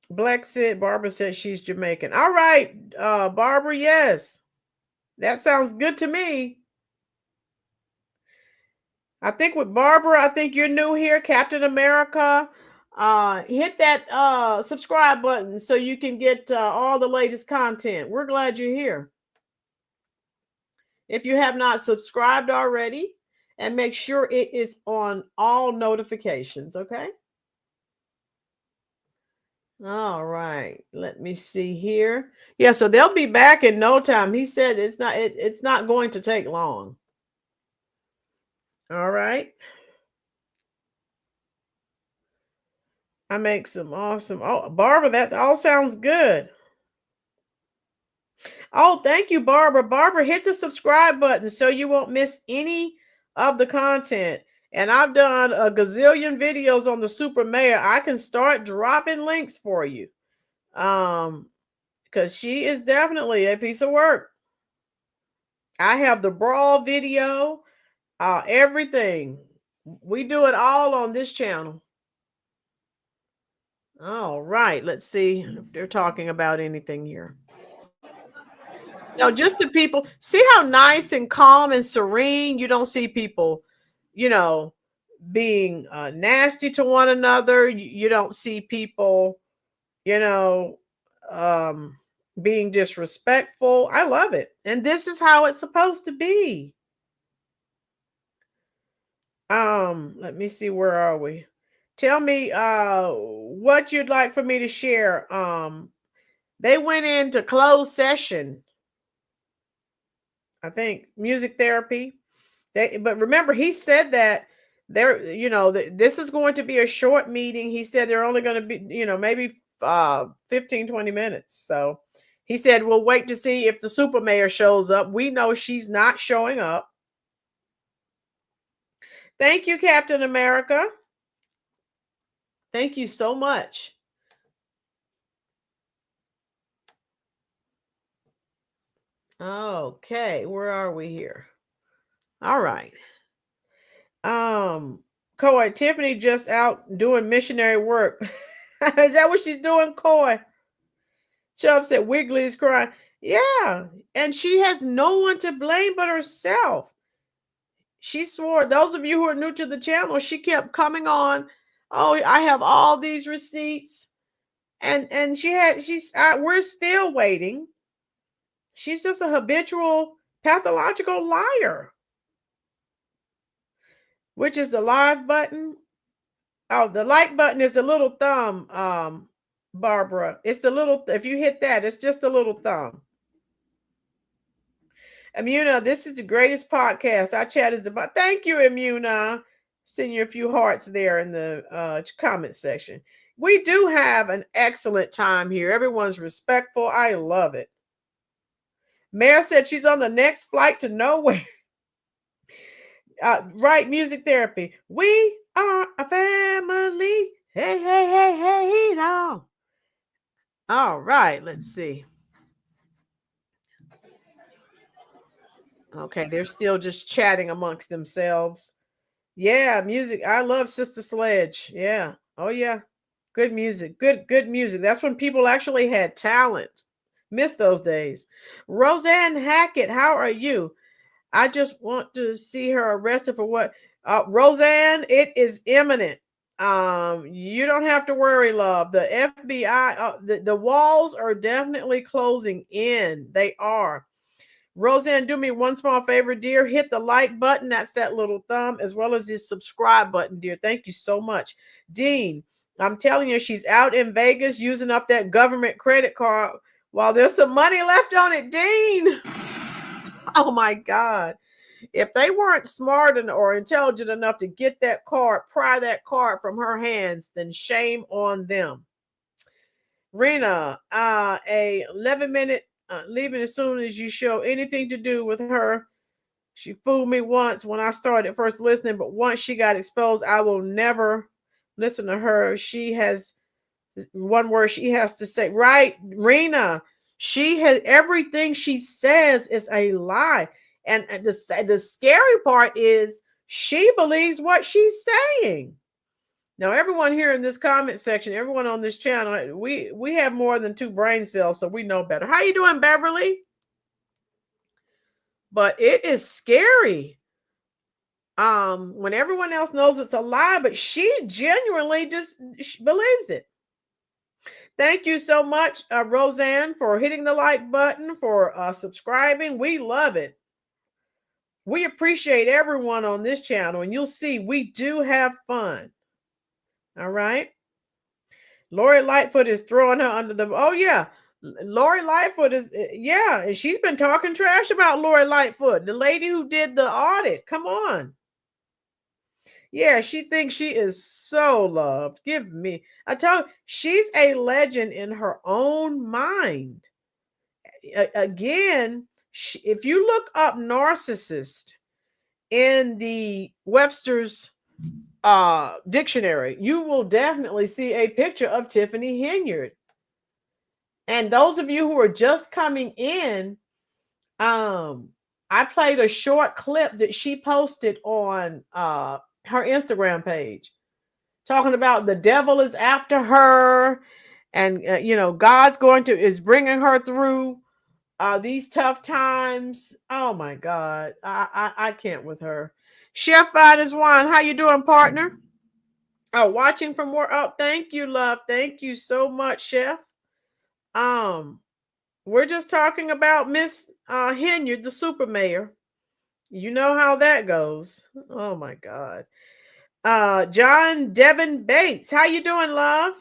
Black said, Barbara said she's Jamaican. All right, Barbara, yes. That sounds good to me. I think with Barbara, I think you're new here, Captain America. Hit that subscribe button so you can get all the latest content. We're glad you're here. If you have not subscribed already, and make sure it is on all notifications, okay? All right, let me see here. Yeah, so they'll be back in no time. He said it's not going to take long. All right. I make some awesome. Oh, Barbara, that all sounds good. Oh, thank you, Barbara. Barbara, hit the subscribe button so you won't miss any of the content. And I've done a gazillion videos on the super mayor. I can start dropping links for you. Because she is definitely a piece of work. I have the brawl video, everything. We do it all on this channel. All right, let's see if they're talking about anything here. No, just the people. See how nice and calm and serene. You don't see people, being nasty to one another. You don't see people, being disrespectful. I love it. And this is how it's supposed to be. Let me see, where are we? Tell me what you'd like for me to share. They went into closed session. I think music therapy. But remember, he said that this is going to be a short meeting. He said they're only going to be, maybe 15, 20 minutes. So he said, we'll wait to see if the super mayor shows up. We know she's not showing up. Thank you, Captain America. Thank you so much. Okay, where are we here? All right. Coy, Tiffany just out doing missionary work. Is that what she's doing, Coy? Chubb said Wiggly is crying. Yeah, and she has no one to blame but herself. She swore, those of you who are new to the channel, she kept coming on. Oh, I have all these receipts. And we're still waiting. She's just a habitual pathological liar. Which is the live button? Oh, the like button is the little thumb, Barbara. It's the little, if you hit that, it's just a little thumb. Imuna, this is the greatest podcast. Our chat is the, thank you, Imuna. Send you a few hearts there in the comment section. We do have an excellent time here. Everyone's respectful. I love it. Mayor said she's on the next flight to nowhere. Right, music therapy. We are a family. Hey, hey, hey, hey, no. All right, let's see. Okay, they're still just chatting amongst themselves. Yeah, music. I love Sister Sledge. Yeah. Oh, yeah. Good music. Good music. That's when people actually had talent. Miss those days. Roseanne Hackett, how are you? I just want to see her arrested for what? Roseanne, it is imminent. You don't have to worry, love. The FBI, the walls are definitely closing in. They are. Roseanne, do me one small favor, dear. Hit the like button. That's that little thumb, as well as the subscribe button, dear. Thank you so much. Dean, I'm telling you, she's out in Vegas using up that government credit card while there's some money left on it, Dean. Oh my God. If they weren't smart or intelligent enough to get that card, pry that card from her hands, then shame on them. Rena, a 11-minute leaving as soon as you show anything to do with her. She fooled me once when I started first listening, but once she got exposed, I will never listen to her. She has one word she has to say. Right, Rena, she has everything she says is a lie. And the scary part is she believes what she's saying. Now, everyone here in this comment section, everyone on this channel, we have more than 2 brain cells, so we know better. How you doing, Beverly? But it is scary. When everyone else knows it's a lie, but she genuinely just believes it. Thank you so much, Roseanne, for hitting the like button, for subscribing. We love it. We appreciate everyone on this channel, and you'll see we do have fun. All right. Lori Lightfoot is throwing her under the... Oh, yeah. Lori Lightfoot is... Yeah, and she's been talking trash about Lori Lightfoot, the lady who did the audit. Come on. Yeah, she thinks she is so loved. Give me... I tell you, she's a legend in her own mind. Again, if you look up narcissist in the Webster's dictionary, you will definitely see a picture of Tiffany Henyard. And those of you who are just coming in, I played a short clip that she posted on her Instagram page, talking about the devil is after her, and God's is bringing her through these tough times. Oh my God, I can't with her. Chef Fine as Wine, how you doing, partner? Oh, watching from more. Oh, thank you, love. Thank you so much, Chef. We're just talking about Miss Henyard, the super mayor. You know how that goes. Oh my God. John Devin Bates, how you doing, love?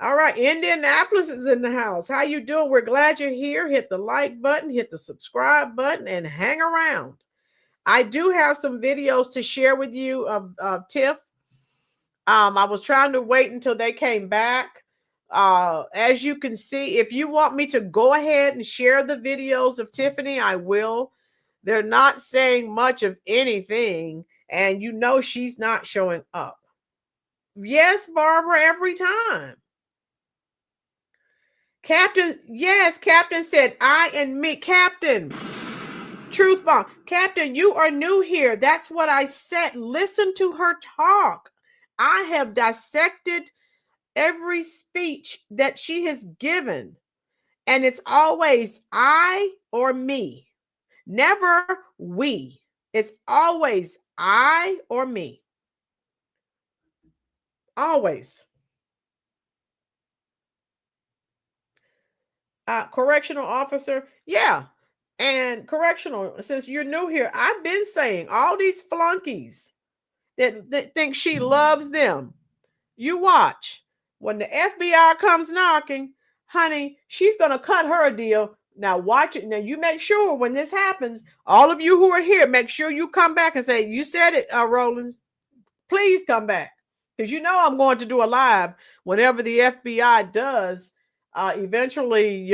All right, Indianapolis is in the house. How you doing? We're glad you're here. Hit the like button, hit the subscribe button, and hang around. I do have some videos to share with you of Tiff. I was trying to wait until they came back. As you can see, if you want me to go ahead and share the videos of Tiffany, I will. They're not saying much of anything, and she's not showing up. Yes, Barbara, every time. Captain, yes, Captain said, I and me. Captain, truth bomb. Captain, you are new here. That's what I said. Listen to her talk. I have dissected every speech that she has given, and it's always I or me, never we. It's always I or me. Always. Correctional officer, yeah. And correctional, since you're new here, I've been saying all these flunkies that think she loves them. You watch. When the FBI comes knocking, honey, she's going to cut her a deal. Now watch it. Now you make sure when this happens, all of you who are here, make sure you come back and say, you said it, Rollins. Please come back. Because I'm going to do a live whenever the FBI does eventually,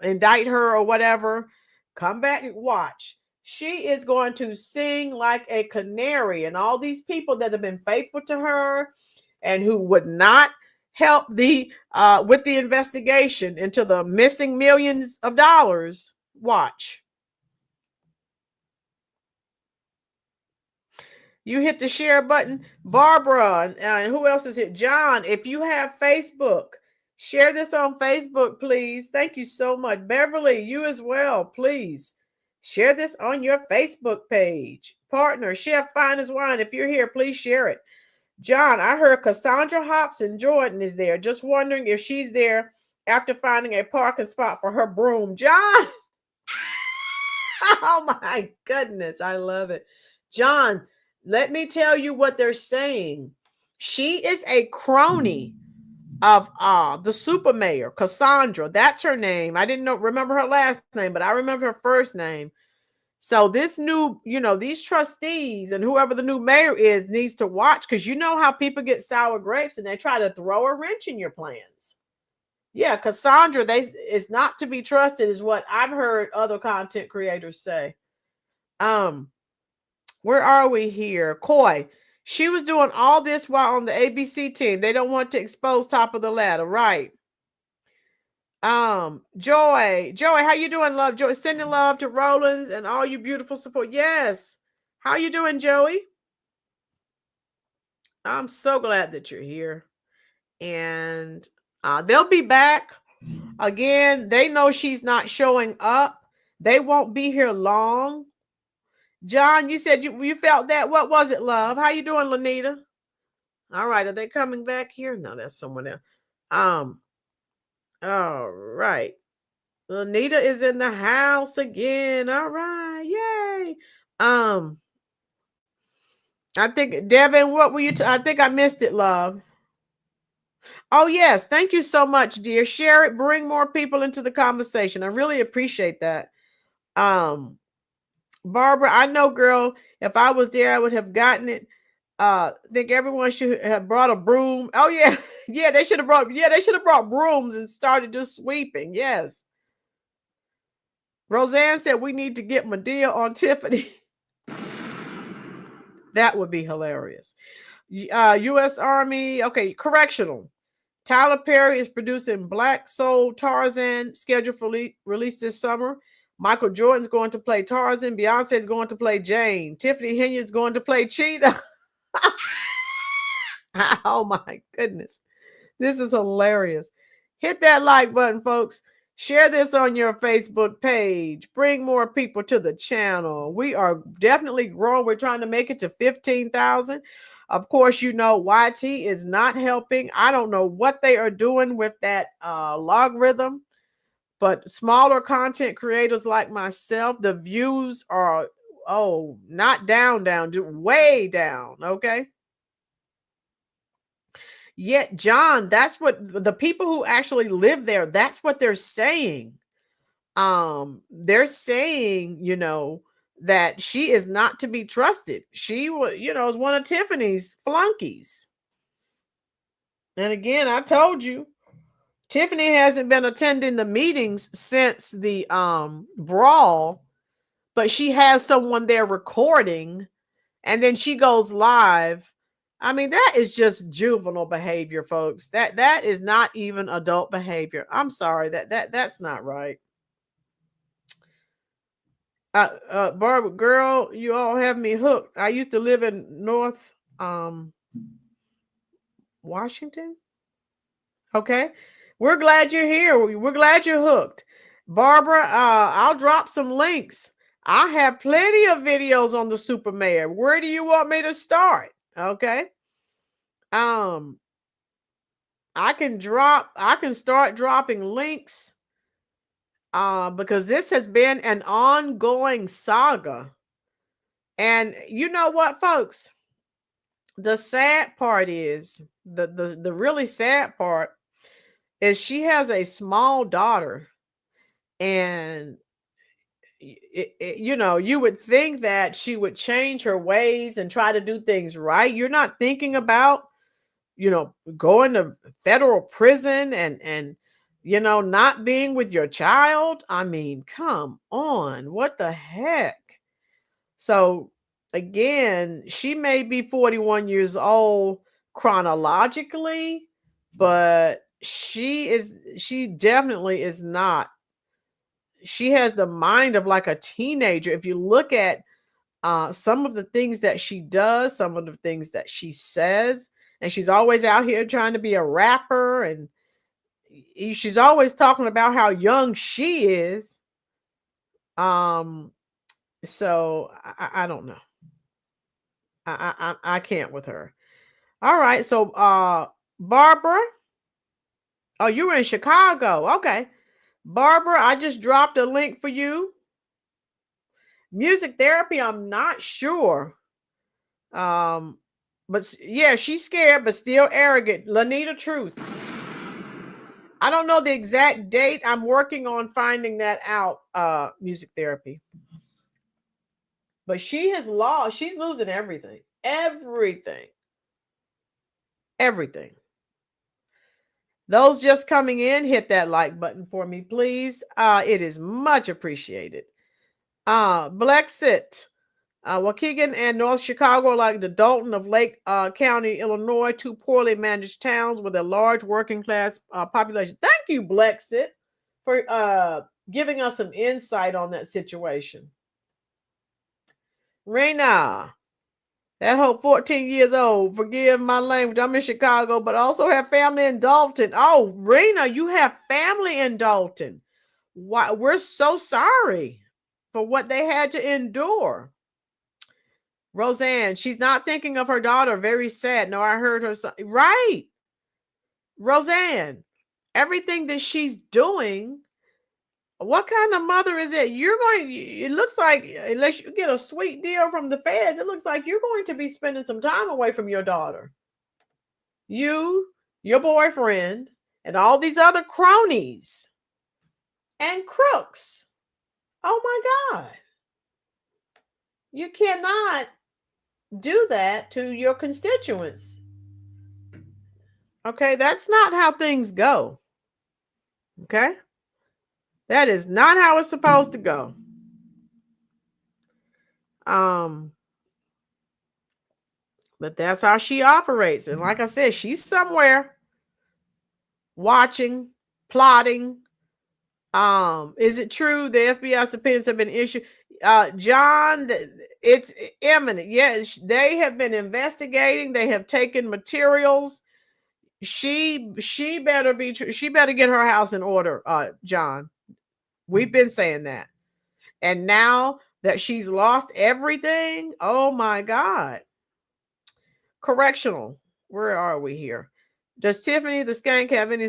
indict her or whatever. Come back and watch. She is going to sing like a canary, and all these people that have been faithful to her and who would not help with the investigation into the missing millions of dollars. Watch. You hit the share button. Barbara, and who else is here? John, if you have Facebook, share this on Facebook, please. Thank you so much. Beverly, you as well, please. Share this on your Facebook page. Partner, Chef Fine as Wine, if you're here, please share it. John, I heard Cassandra Hobson Jordan is there. Just wondering if she's there after finding a parking spot for her broom. John, oh my goodness, I love it. John, let me tell you what they're saying. She is a crony of the super mayor, Cassandra. That's her name. I didn't remember her last name, but I remember her first name. So this new, these trustees and whoever the new mayor is needs to watch, because you know how people get sour grapes and they try to throw a wrench in your plans. Yeah, Cassandra, it's not to be trusted, is what I've heard other content creators say. Where are we here? Coy, she was doing all this while on the ABC team. They don't want to expose top of the ladder, right? Joy, how you doing, love? Joy, sending love to Rollins and all you beautiful support. Yes. How you doing, Joey? I'm so glad that you're here. And they'll be back. Again, they know she's not showing up. They won't be here long. John, you said you felt that. What was it, love? How you doing, Lanita? All right. Are they coming back here? No, that's someone else. All right. Anita is in the house again. All right. Yay. I think, Devin, what were you? I think I missed it, love. Oh, yes. Thank you so much, dear. Share it. Bring more people into the conversation. I really appreciate that. Barbara, I know, girl, if I was there, I would have gotten it. I think everyone should have brought a broom. Oh, yeah. Yeah, they should have brought brooms and started just sweeping. Yes. Roseanne said we need to get Medea on Tiffany. That would be hilarious. U.S. Army. Okay, correctional. Tyler Perry is producing Black Soul Tarzan, scheduled for release this summer. Michael Jordan's going to play Tarzan. Beyonce is going to play Jane. Tiffany Henyard is going to play Cheetah. Oh my goodness. This is hilarious. Hit that like button, folks. Share this on your Facebook page. Bring more people to the channel. We are definitely growing. We're trying to make it to 15,000. Of course, YT is not helping. I don't know what they are doing with that logarithm, but smaller content creators like myself, the views are, not down, way down. Okay. Yet, John, that's what the people who actually live there, that's what they're saying. They're saying, that she is not to be trusted. She was, is one of Tiffany's flunkies. And again, I told you, Tiffany hasn't been attending the meetings since the brawl, but she has someone there recording, and then she goes live. I mean, that is just juvenile behavior, folks. That is not even adult behavior. I'm sorry, that's not right. Barbara, girl, you all have me hooked. I used to live in North Washington. Okay. We're glad you're here. We're glad you're hooked. Barbara, I'll drop some links. I have plenty of videos on the super mayor. Where do you want me to start? Okay. I can start dropping links because this has been an ongoing saga. And you know what, folks? The sad part is, the really sad part is she has a small daughter, and you would think that she would change her ways and try to do things right. You're not thinking about, going to federal prison and not being with your child. I mean, come on, what the heck? So again, she may be 41 years old chronologically, but she definitely is not. She has the mind of like a teenager. If you look at some of the things that she does, some of the things that she says, and she's always out here trying to be a rapper, and she's always talking about how young she is. So I don't know. I can't with her. All right. So, Barbara, oh, you were in Chicago. Okay. Barbara, I just dropped a link for you. Music therapy, I'm not sure. But yeah, she's scared, but still arrogant. Lanita Truth. I don't know the exact date. I'm working on finding that out. Music therapy. But she has lost, she's losing everything. Everything. Everything. Those just coming in, hit that like button for me, please. It is much appreciated. Blexit. Waukegan and North Chicago are like the Dolton of Lake County, Illinois, two poorly managed towns with a large working class population. Thank you, Blexit, for giving us some insight on that situation. Raina, that whole 14 years old, forgive my language, I'm in Chicago, but also have family in Dolton. Oh, Raina, you have family in Dolton. Why, we're so sorry for what they had to endure. Roseanne, she's not thinking of her daughter. Very sad. No, I heard her. Right. Roseanne, everything that she's doing, what kind of mother is it? It looks like, unless you get a sweet deal from the feds, it looks like you're going to be spending some time away from your daughter. You, your boyfriend, and all these other cronies and crooks. Oh my God. You cannot do that to your constituents. Okay, that's not how things go. Okay, that is not how it's supposed to go. But that's how she operates. And like I said, she's somewhere watching, plotting. Is it true the FBI subpoenas have been issued? John, it's imminent. Yes, they have been investigating. They have taken materials. She better get her house in order, John. We've been saying that. And now that she's lost everything, oh my God. Correctional. Where are we here? Does Tiffany the skank have any?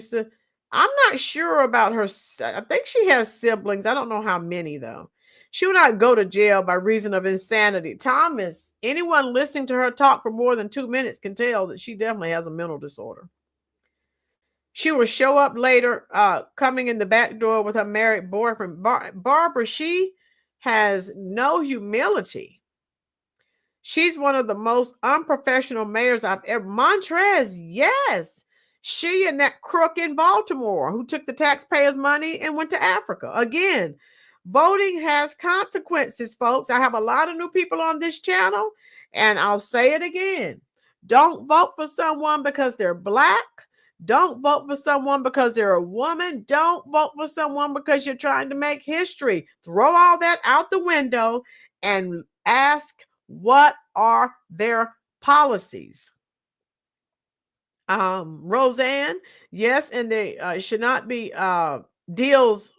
I'm not sure about her. I think she has siblings. I don't know how many though. She will not go to jail by reason of insanity. Thomas, anyone listening to her talk for more than 2 minutes can tell that she definitely has a mental disorder. She will show up later, coming in the back door with her married boyfriend. Barbara, she has no humility. She's one of the most unprofessional mayors I've ever. Montrez, yes. She and that crook in Baltimore who took the taxpayers' money and went to Africa. Again, voting has consequences, folks. I have a lot of new people on this channel, and I'll say it again. Don't vote for someone because they're Black. Don't vote for someone because they're a woman. Don't vote for someone because you're trying to make history. Throw all that out the window and ask, what are their policies? Roseanne, yes, and they should not be deals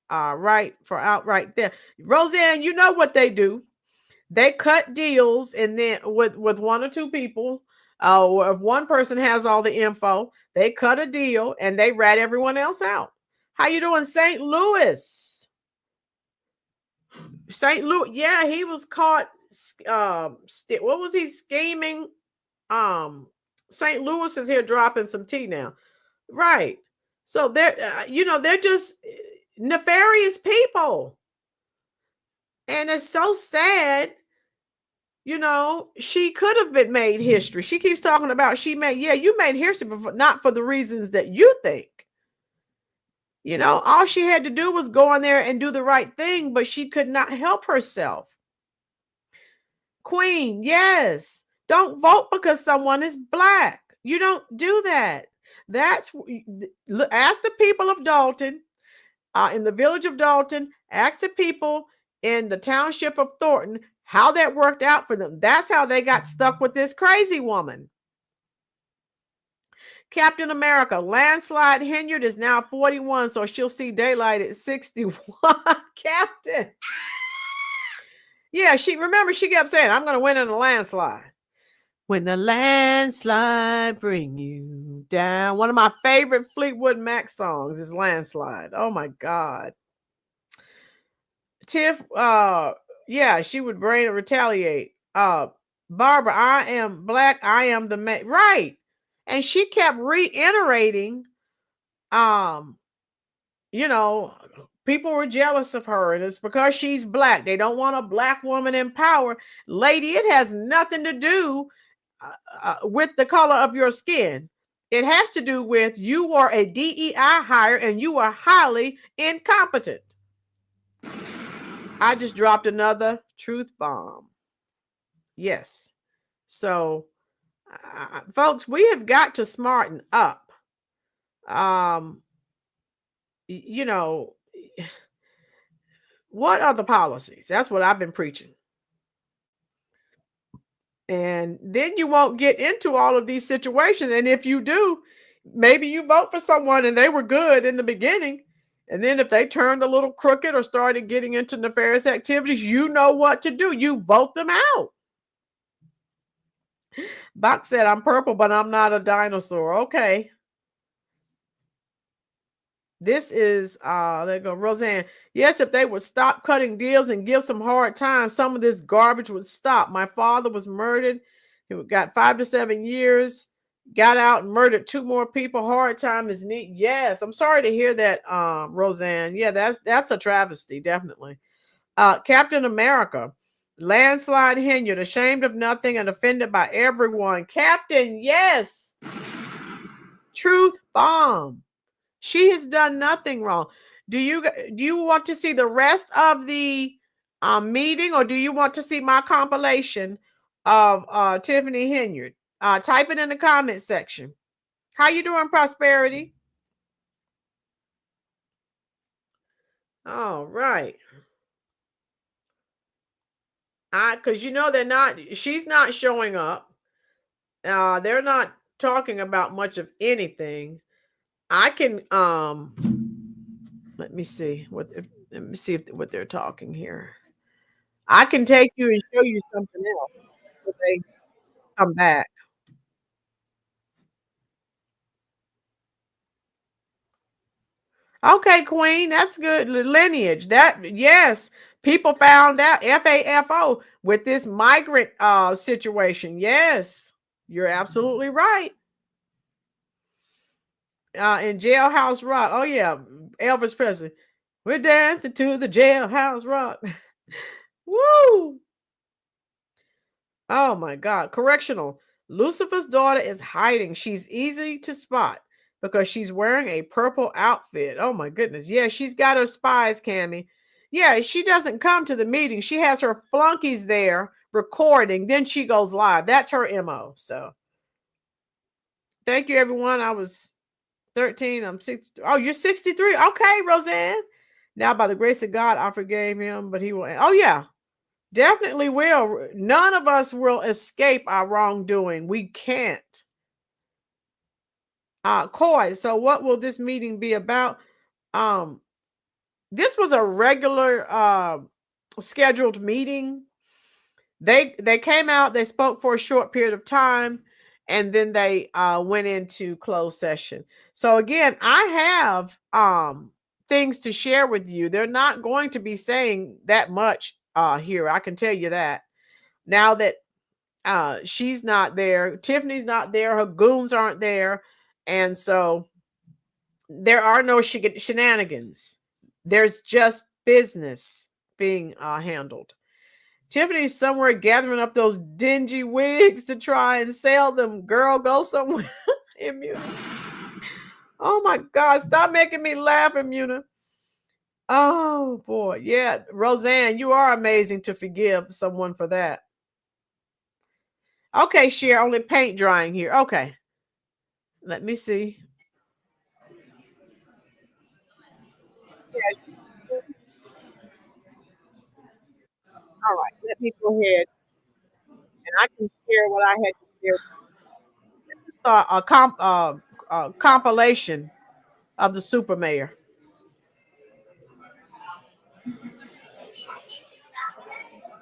right for outright there. Roseanne, you know what they do. They cut deals, and then with one or two people, or if one person has all the info, they cut a deal and they rat everyone else out. How you doing, St. Louis? St. Louis, yeah, he was caught. What was he scheming? St. Louis is here dropping some tea now, right? So they're, they're just nefarious people, and it's so sad. She could have been made history. She keeps talking about you made history, but not for the reasons that you think. All she had to do was go in there and do the right thing, but she could not help herself. Queen, yes. Don't vote because someone is Black. You don't do that. Ask the people of Dolton, in the village of Dolton, ask the people in the township of Thornton how that worked out for them. That's how they got stuck with this crazy woman. Captain America, Landslide Henyard is now 41, so she'll see daylight at 61. Captain. Yeah, she kept saying, I'm going to win in a landslide. When the landslide bring you down. One of my favorite Fleetwood Mac songs is Landslide. Oh my God. Tiff, yeah, she would brain and retaliate. Barbara, I am black, I am the man. Right. And she kept reiterating, you know, people were jealous of her, and it's because she's black. They don't want a black woman in power. Lady, it has nothing to do with the color of your skin. It has to do with you are a DEI hire and you are highly incompetent. I just dropped another truth bomb. Yes. So, folks, we have got to smarten up. You know, what are the policies? That's what I've been preaching. And then you won't get into all of these situations. And if you do, maybe you vote for someone and they were good in the beginning. And then if they turned a little crooked or started getting into nefarious activities, you know what to do. You vote them out. Bach said, I'm purple, but I'm not a dinosaur. Okay. This is, there you go, Roseanne. Yes, if they would stop cutting deals and give some hard time, some of this garbage would stop. My father was murdered. He got 5 to 7 years, got out and murdered 2 more people. Hard time is neat. Yes, I'm sorry to hear that, Roseanne. Yeah, that's a travesty, definitely. Captain America, Landslide Henyard, ashamed of nothing and offended by everyone. Captain, yes. Truth bomb. She has done nothing wrong. Do you want to see the rest of the meeting, or do you want to see my compilation of Tiffany Henyard? Type it in the comment section. How you doing, Prosperity? All right. Because you know she's not showing up. They're not talking about much of anything. I can let me see what they're talking here. I can take you and show you something else when they come back. Okay, Queen, that's good. Lineage. That yes, people found out FAFO with this migrant situation. Yes, you're absolutely right. In Jailhouse Rock. Oh yeah, Elvis Presley. We're dancing to the Jailhouse Rock. Woo! Oh my God. Correctional. Lucifer's daughter is hiding. She's easy to spot because she's wearing a purple outfit. Oh my goodness. Yeah, she's got her spies, Cammie. Yeah, she doesn't come to the meeting. She has her flunkies there recording. Then she goes live. That's her MO. So thank you, everyone. I was 13. I'm 60. Oh, you're 63. Okay, Roseanne. Now, by the grace of God, I forgave him, but he will. Oh, yeah. Definitely will. None of us will escape our wrongdoing. We can't. Coy, so what will this meeting be about? This was a regular scheduled meeting. They came out, they spoke for a short period of time, and then they went into closed session. So again, I have things to share with you. They're not going to be saying that much here. I can tell you that. Now that she's not there, Tiffany's not there, her goons aren't there, and so there are no shenanigans. There's just business being handled. Tiffany's somewhere gathering up those dingy wigs to try and sell them. Girl, go somewhere. Immuna. Oh my God, stop making me laugh, Immuna. Oh boy, yeah, Roseanne, you are amazing to forgive someone for that. Okay, Cher, only paint drying here. Okay. Let me see. Yeah. All right, let me go ahead and I can share what I had to share. A compilation of the super mayor.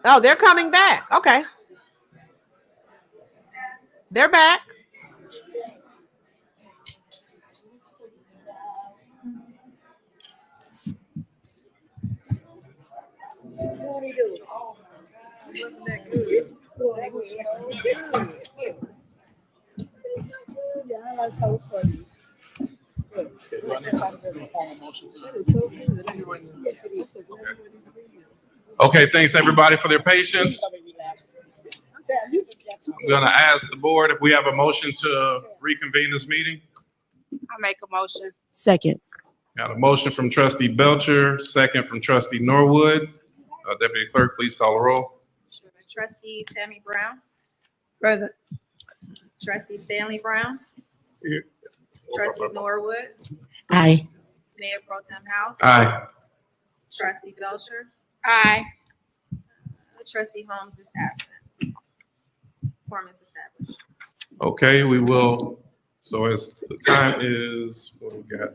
Oh, they're coming back. Okay. They're back. Wasn't that good? Boy, it was so good. Yeah, I was so funny. Good. That is so good. Yes, it is. Okay, thanks everybody for their patience. I'm going to ask the board if we have a motion to reconvene this meeting. I make a motion. Second. Got a motion from trustee Belcher, second from trustee Norwood. Deputy Clerk, please call the roll. Trustee Tammy Brown, Present. trustee Stanley Brown, Here. trustee Norwood, Aye. Mayor Pro Tem House, Aye. trustee Belcher, Aye. trustee Holmes is absent. Quorum is established. Okay, we will, so as the time is, what we got?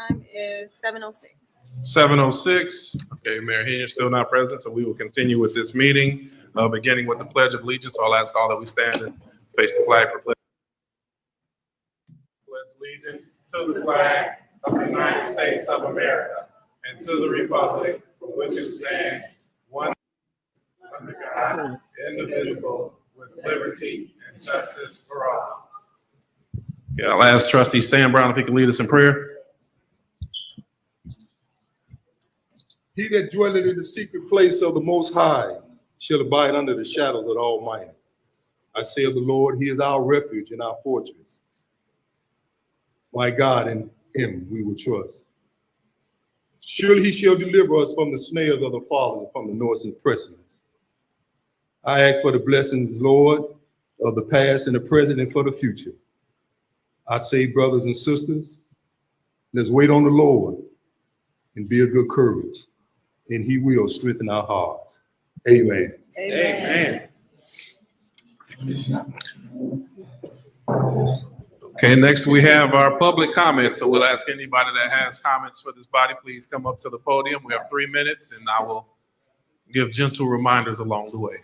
Time is 7:06. 7:06. Okay, Mayor Henyard still not present, so we will continue with this meeting, beginning with the Pledge of Allegiance. So I'll ask all that we stand and face the flag for pledge. Pledge allegiance to the flag of the United States of America and to the republic for which it stands, one under God, indivisible, with liberty and justice for all. Okay, I'll ask trustee Stan Brown if he can lead us in prayer. He that dwelleth in the secret place of the Most High shall abide under the shadows of the Almighty. I say of the Lord, he is our refuge and our fortress. My God, in him we will trust. Surely he shall deliver us from the snares of the fowler and from the noisome pestilence. I ask for the blessings, Lord, of the past and the present and for the future. I say, brothers and sisters, let's wait on the Lord and be of good courage, and he will strengthen our hearts. Amen. Amen. Okay, next we have our public comments. So we'll ask anybody that has comments for this body, please come up to the podium. We have 3 minutes, and I will give gentle reminders along the way.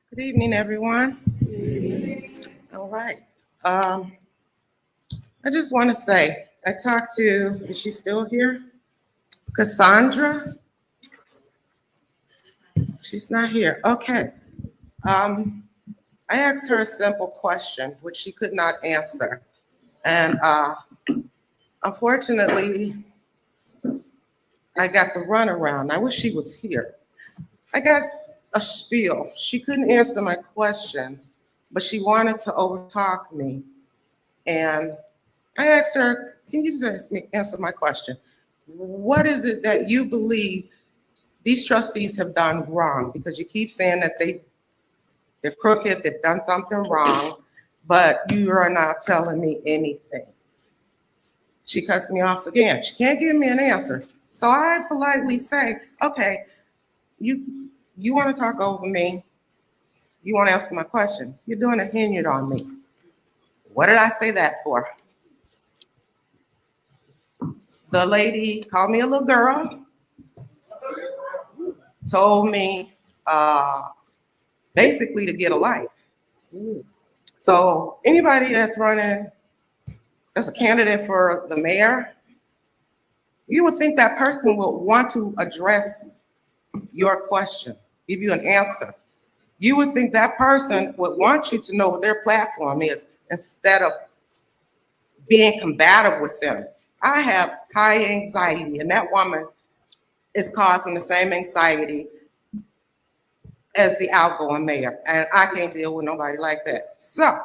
Good evening, everyone. All right. I just want to say, I talked to, is she still here? Cassandra? She's not here. Okay. I asked her a simple question, which she could not answer. And unfortunately, I got the runaround. I wish she was here. I got a spiel. She couldn't answer my question, but she wanted to overtalk me. And I asked her, can you just answer my question? What is it that you believe these trustees have done wrong? Because you keep saying that they're crooked, they've done something wrong, but you are not telling me anything. She cuts me off again. She can't give me an answer. So I politely say, okay, you want to talk over me? You want to answer my question? You're doing a Henyard on me. What did I say that for? The lady called me a little girl, told me basically to get a life. So anybody that's running as a candidate for the mayor, you would think that person would want to address your question, give you an answer. You would think that person would want you to know what their platform is instead of being combative with them. I have high anxiety, and that woman is causing the same anxiety as the outgoing mayor, and I can't deal with nobody like that. So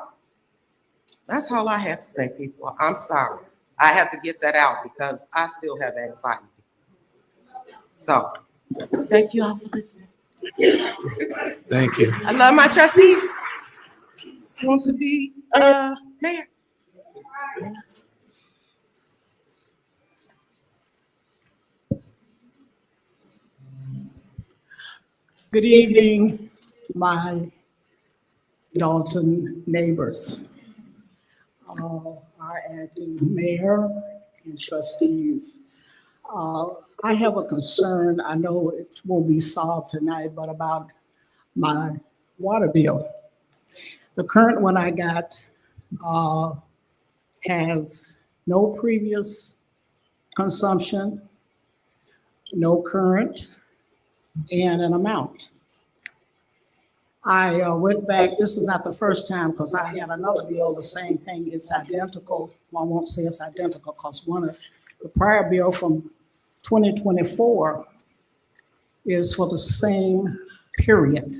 that's all I have to say, people. I'm sorry. I have to get that out because I still have anxiety. So thank you all for listening. Thank you. I love my trustees. Soon to be mayor. Good evening, my Dolton neighbors. our acting mayor and trustees. I have a concern, I know it won't be solved tonight, but about my water bill. The current one I got has no previous consumption, no current, and an amount. I went back, this is not the first time because I had another bill, the same thing, it's identical. Well, I won't say it's identical because one of the prior bill from 2024 is for the same period,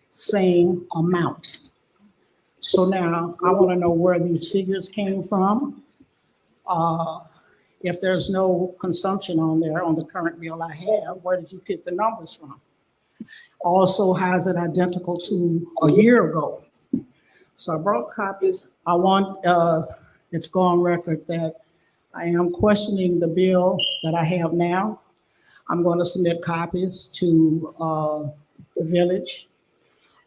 same amount. So now I want to know where these figures came from. If there's no consumption on there on the current bill I have, where did you get the numbers from? Also, how is it identical to a year ago? So I brought copies. I want it to go on record that I am questioning the bill that I have now. I'm going to submit copies to the village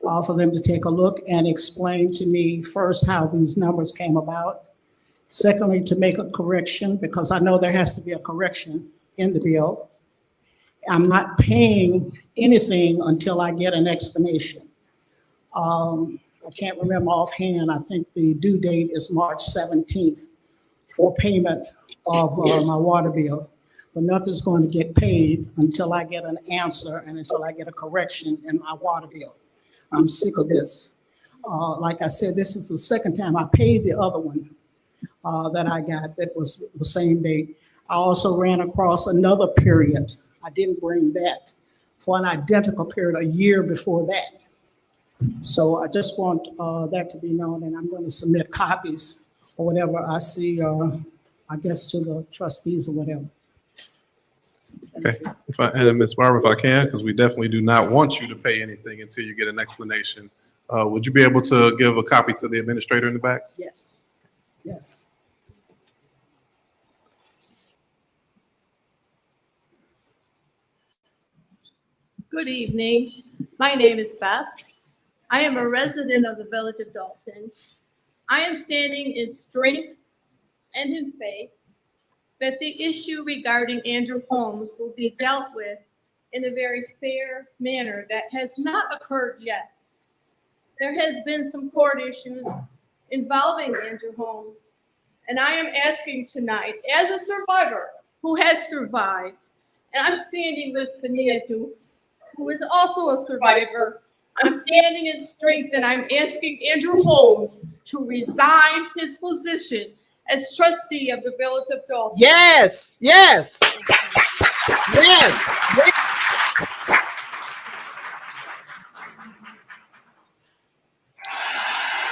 for them to take a look and explain to me first how these numbers came about. Secondly, to make a correction, because I know there has to be a correction in the bill. I'm not paying anything until I get an explanation. I can't remember offhand. I think the due date is March 17th for payment of my water bill. But nothing's going to get paid until I get an answer and until I get a correction in my water bill. I'm sick of this. Like I said, this is the second time I paid the other one that I got that was the same date. I also ran across another period. I didn't bring that for an identical period a year before that. So I just want that to be known, and I'm going to submit copies or whatever I see, I guess, to the trustees or whatever. Okay, and Ms. Barber, if I can, because we definitely do not want you to pay anything until you get an explanation. Would you be able to give a copy to the administrator in the back? Yes, yes. Good evening. My name is Beth. I am a resident of the village of Dolton. I am standing in strength and in faith that the issue regarding Andrew Holmes will be dealt with in a very fair manner that has not occurred yet. There has been some court issues involving Andrew Holmes, and I am asking tonight, as a survivor who has survived, and I'm standing with Fania Dukes, who is also a survivor. I'm standing in strength and I'm asking Andrew Holmes to resign his position as trustee of the village of Dolton. Yes, yes, yes.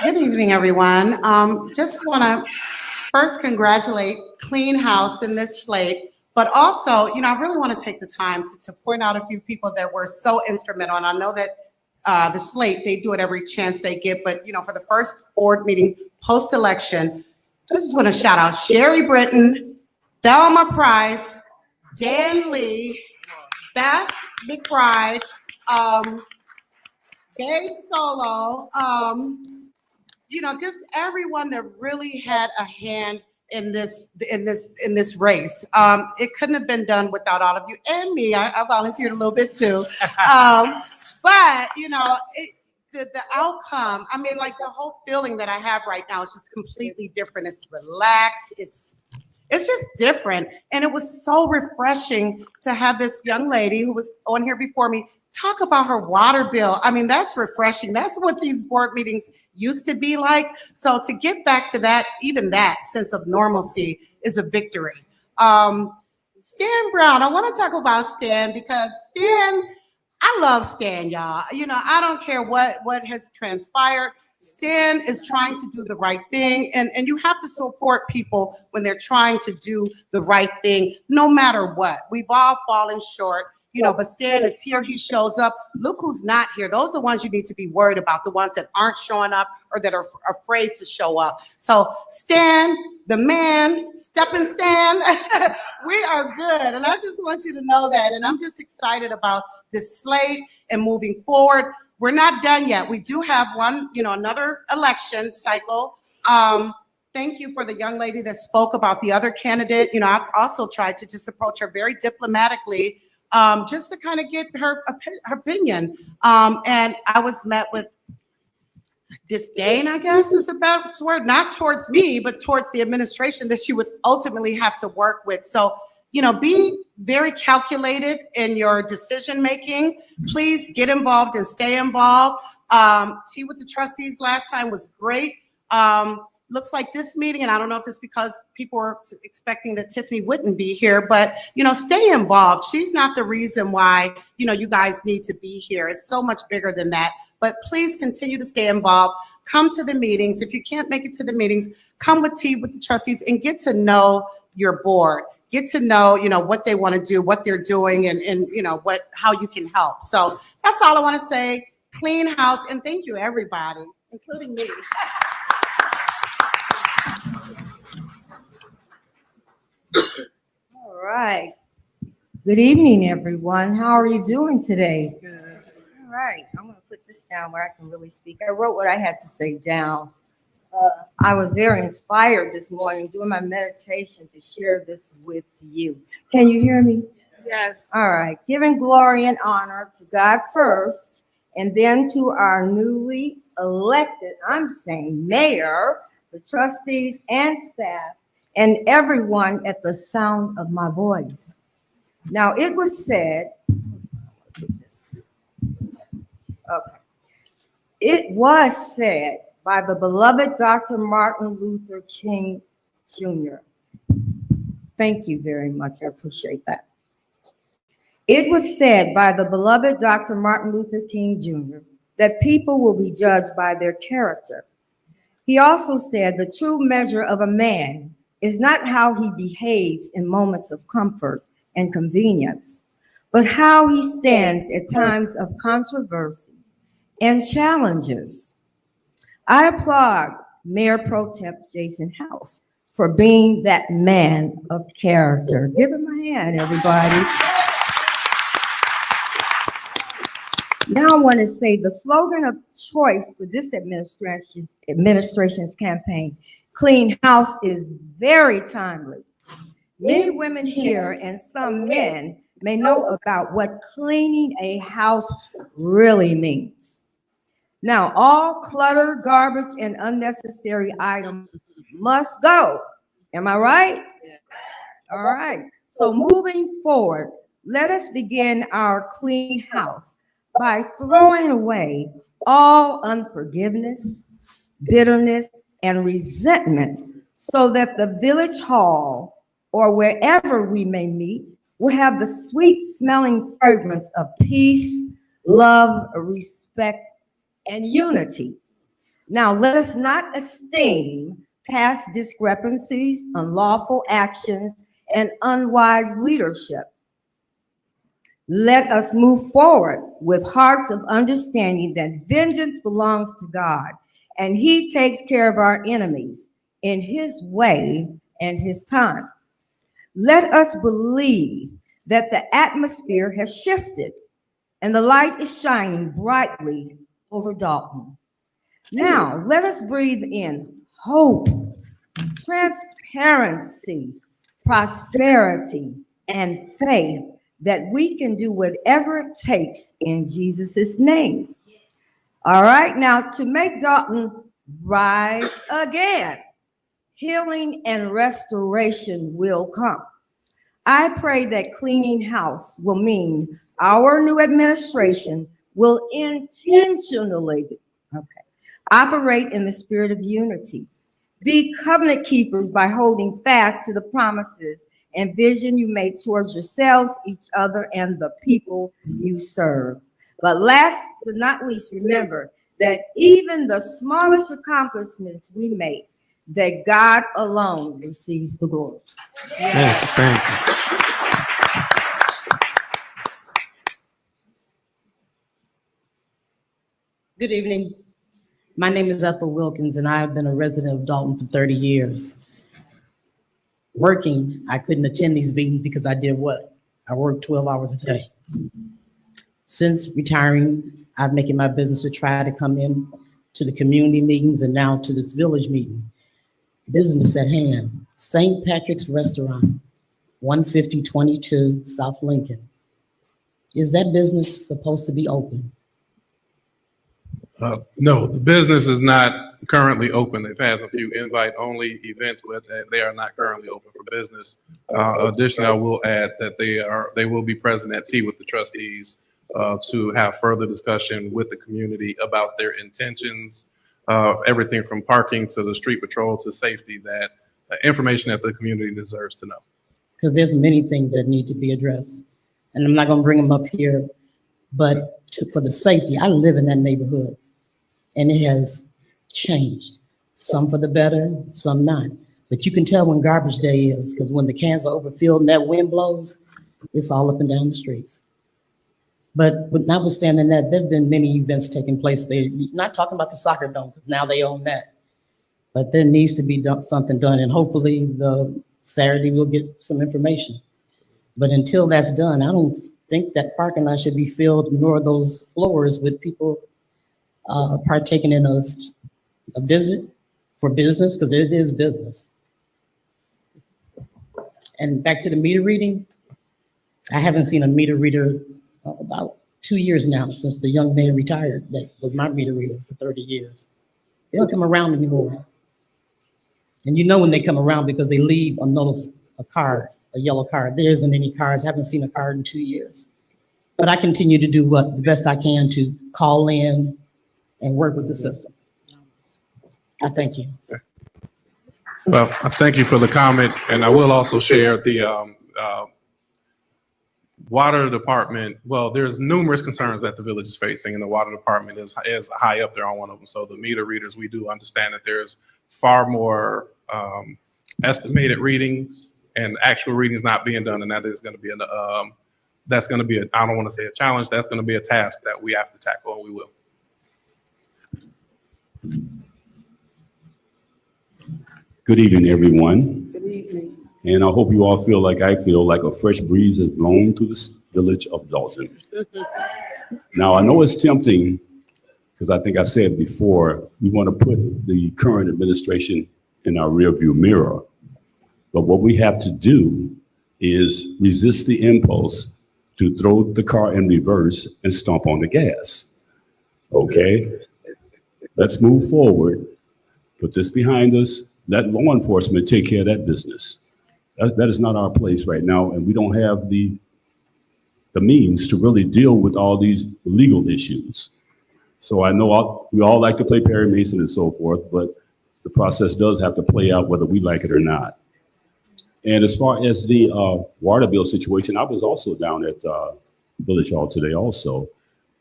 Good evening, everyone. Just want to first congratulate Clean House in this slate, but also, I really want to take the time to point out a few people that were so instrumental. And I know that the slate, they do it every chance they get, but for the first board meeting post-election, I just want to shout out Sherry Britton, Thelma Price, Dan Lee, Beth McBride, Gabe Solo, just everyone that really had a hand in this race. It couldn't have been done without all of you and me. I volunteered a little bit too. But the outcome, the whole feeling that I have right now is just completely different. It's relaxed. It's just different. And it was so refreshing to have this young lady who was on here before me talk about her water bill. That's refreshing. That's what these board meetings used to be like. So to get back to that, even that sense of normalcy is a victory. Stan Brown, I want to talk about Stan because Stan, I love Stan, y'all. I don't care what has transpired. Stan is trying to do the right thing, and you have to support people when they're trying to do the right thing, no matter what. We've all fallen short, but Stan is here. He shows up. Look who's not here. Those are the ones you need to be worried about, the ones that aren't showing up or that are afraid to show up. So Stan, the man, Steppin' Stan, we are good. And I just want you to know that. And I'm just excited about this slate and moving forward. We're not done yet. We do have one, another election cycle. thank you for the young lady that spoke about the other candidate. You know, I've also tried to just approach her very diplomatically, just to kind of get her opinion. And I was met with disdain, I guess is the best word, not towards me, but towards the administration that she would ultimately have to work with. So, you know, be very calculated in your decision making. Please get involved and stay involved. Tea with the trustees last time was great. Looks like this meeting, and I don't know if it's because people were expecting that Tiffany wouldn't be here, but, you know, stay involved. She's not the reason why, you know, you guys need to be here. It's so much bigger than that. But please continue to stay involved. Come to the meetings. If you can't make it to the meetings, come with Tea with the trustees and get to know your board. Get to know, you know, what they want to do, what they're doing, and you know, how you can help. So that's all I want to say. Clean house, and thank you, everybody, including me. All right. Good evening, everyone. How are you doing today? Good. All right. I'm going to put this down where I can really speak. I wrote what I had to say down. I was very inspired this morning doing my meditation to share this with you. Can you hear me? Yes. All right. Giving glory and honor to God first, and then to our newly elected, I'm saying mayor, the trustees and staff, and everyone at the sound of my voice. Now, it was said, it was said by the beloved Dr. Martin Luther King Jr. Thank you very much. I appreciate that. It was said by the beloved Dr. Martin Luther King Jr. that people will be judged by their character. He also said the true measure of a man is not how he behaves in moments of comfort and convenience, but how he stands at times of controversy and challenges. I applaud Mayor Pro Tem Jason House for being that man of character. Give him a hand, everybody. Now I want to say the slogan of choice for this administration's campaign, Clean House, is very timely. Many women here and some men may know about what cleaning a house really means. Now, all clutter, garbage, and unnecessary items must go. Am I right? All right. So moving forward, let us begin our clean house by throwing away all unforgiveness, bitterness, and resentment so that the village hall or wherever we may meet will have the sweet smelling fragrance of peace, love, respect, and unity. Now, let us not esteem past discrepancies, unlawful actions, and unwise leadership. Let us move forward with hearts of understanding that vengeance belongs to God, and He takes care of our enemies in His way and His time. Let us believe that the atmosphere has shifted and the light is shining brightly over Dolton. Now, let us breathe in hope, transparency, prosperity, and faith that we can do whatever it takes in Jesus' name. All right, now to make Dolton rise again, healing and restoration will come. I pray that cleaning house will mean our new administration will intentionally operate in the spirit of unity. Be covenant keepers by holding fast to the promises and vision you made towards yourselves, each other, and the people you serve. But last but not least, remember that even the smallest accomplishments we make, that God alone receives the glory. Thank you. Good evening. My name is Ethel Wilkins, and I have been a resident of Dolton for 30 years. Working, I couldn't attend these meetings because I did what? I worked 12 hours a day. Since retiring, I've making my business to try to come in to the community meetings and now to this village meeting. Business at hand, St. Patrick's Restaurant, 15022 South Lincoln. Is that business supposed to be open? No, the business is not currently open. They've had a few invite-only events, but they are not currently open for business. Additionally, I will add that they will be present at tea with the trustees to have further discussion with the community about their intentions, everything from parking to the street patrol to safety, that information that the community deserves to know. Because there's many things that need to be addressed. And I'm not gonna bring them up here, but for the safety, I live in that neighborhood and it has changed. Some for the better, some not. But you can tell when garbage day is, because when the cans are overfilled and that wind blows, it's all up and down the streets. But notwithstanding that, there've been many events taking place there. Not talking about the soccer dome, because now they own that. But there needs to be something done, and hopefully the Saturday we'll get some information. But until that's done, I don't think that parking lot should be filled, nor those floors with people partaking in a visit for business, because it is business. And back to the meter reading, I haven't seen a meter reader about 2 years now, since the young man retired that was my meter reader for 30 years. They don't come around anymore. And you know when they come around because they leave a card, a yellow card. There isn't any cards. Haven't seen a card in 2 years. But I continue to do the best I can to call in and work with the system. I thank you. Well, I thank you for the comment, and I will also share the water department. Well, there's numerous concerns that the village is facing, and the water department is high up there on one of them. So the meter readers, we do understand that there's far more estimated readings and actual readings not being done, and that is going to be I don't want to say a challenge. That's going to be a task that we have to tackle, and we will. Good evening, everyone. Good evening. And I hope you all feel like I feel, like a fresh breeze has blown through the village of Dolton. Now, I know it's tempting, because I think I said before, we want to put the current administration in our rearview mirror. But what we have to do is resist the impulse to throw the car in reverse and stomp on the gas. Okay? Let's move forward, put this behind us, let law enforcement take care of that business. That is not our place right now, and we don't have the means to really deal with all these legal issues. So I know we all like to play Perry Mason and so forth, but the process does have to play out whether we like it or not. And as far as the water bill situation, I was also down at Village Hall today also,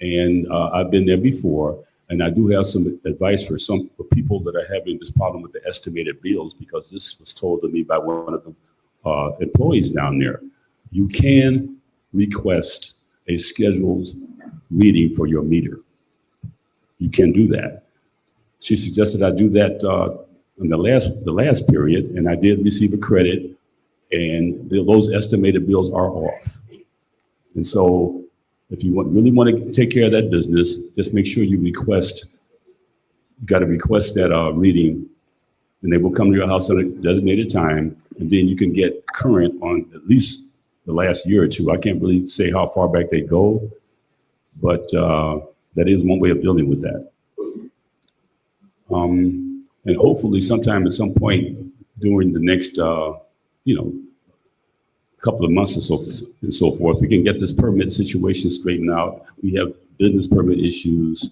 and I've been there before, and I do have some advice for some people that are having this problem with the estimated bills, because this was told to me by one of the employees down there. You can request a scheduled reading for your meter. You can do that. She suggested I do that in the last period, and I did receive a credit, and those estimated bills are off. And so if you really want to take care of that business, just make sure you got to request that reading, and they will come to your house at a designated time, and then you can get current on at least the last year or two. I can't really say how far back they go, but that is one way of dealing with that. And hopefully sometime at some point during the next, couple of months or so and so forth, we can get this permit situation straightened out. We have business permit issues,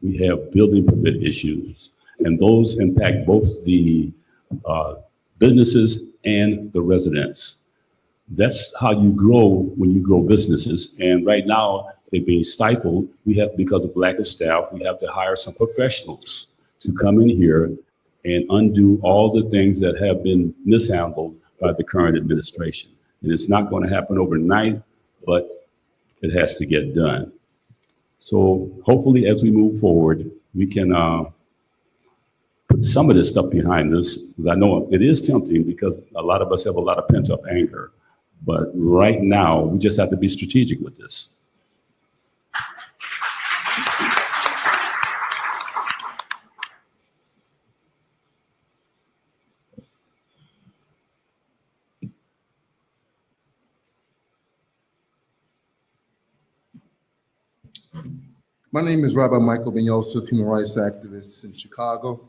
we have building permit issues, and those impact both the businesses and the residents. That's how you grow when you grow businesses. And right now they're being stifled. Because of lack of staff, we have to hire some professionals to come in here and undo all the things that have been mishandled by the current administration. And it's not going to happen overnight, but it has to get done. So hopefully as we move forward, we can put some of this stuff behind us. Because I know it is tempting, because a lot of us have a lot of pent up anger. But right now, we just have to be strategic with this. My name is Rabbi Michael Ben Yosef, human rights activist in Chicago.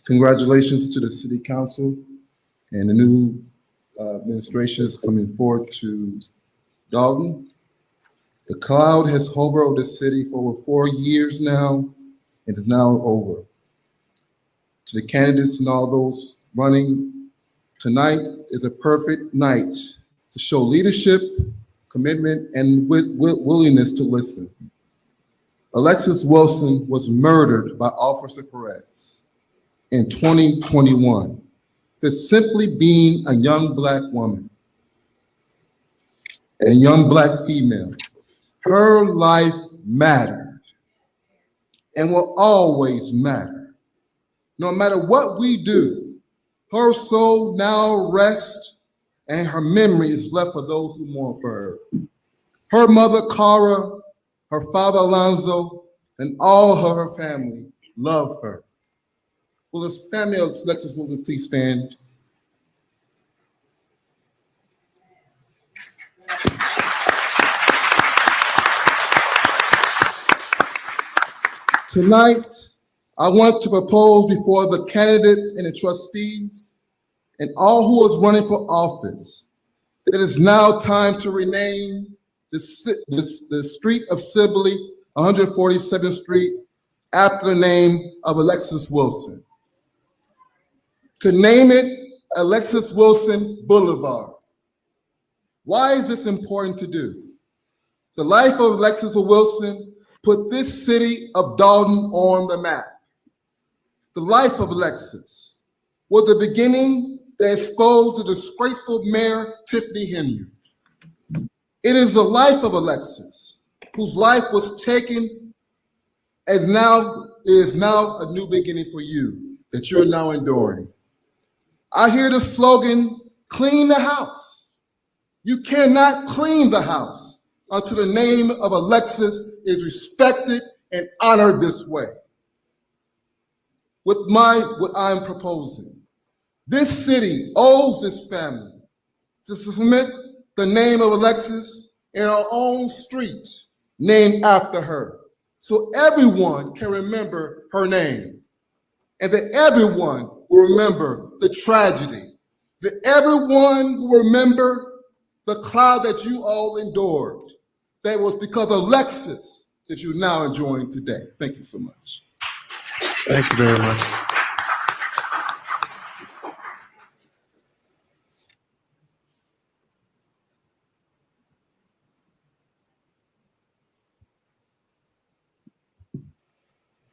Congratulations to the City Council and the new administrations coming forward to Dolton. The cloud has hovered over the city for over 4 years now, and is now over. To the candidates and all those running, tonight is a perfect night to show leadership, commitment, and willingness to listen. Alexis Wilson was murdered by Officer Perez in 2021 for simply being a young Black woman and a young Black female. Her life mattered and will always matter. No matter what we do, her soul now rests and her memory is left for those who mourn for her. Her mother, Cara, her father, Alonzo, and all her family love her. Will this family of Alexis Wilson please stand? Tonight, I want to propose before the candidates and the trustees and all who is running for office that it is now time to rename the street of Sibley, 147th Street, after the name of Alexis Wilson. To name it Alexis Wilson Boulevard. Why is this important to do? The life of Alexis Wilson put this city of Dolton on the map. The life of Alexis was the beginning that exposed the disgraceful Mayor Tiffany Henyard. It is the life of Alexis, whose life was taken and is now a new beginning for you that you're now enduring. I hear the slogan, clean the house. You cannot clean the house until the name of Alexis is respected and honored this way. With what I'm proposing, this city owes this family to submit the name of Alexis in our own street named after her, so everyone can remember her name, and that everyone will remember the tragedy, that everyone will remember the cloud that you all endured, that was because of Alexis that you're now enjoying today. Thank you so much. Thank you very much.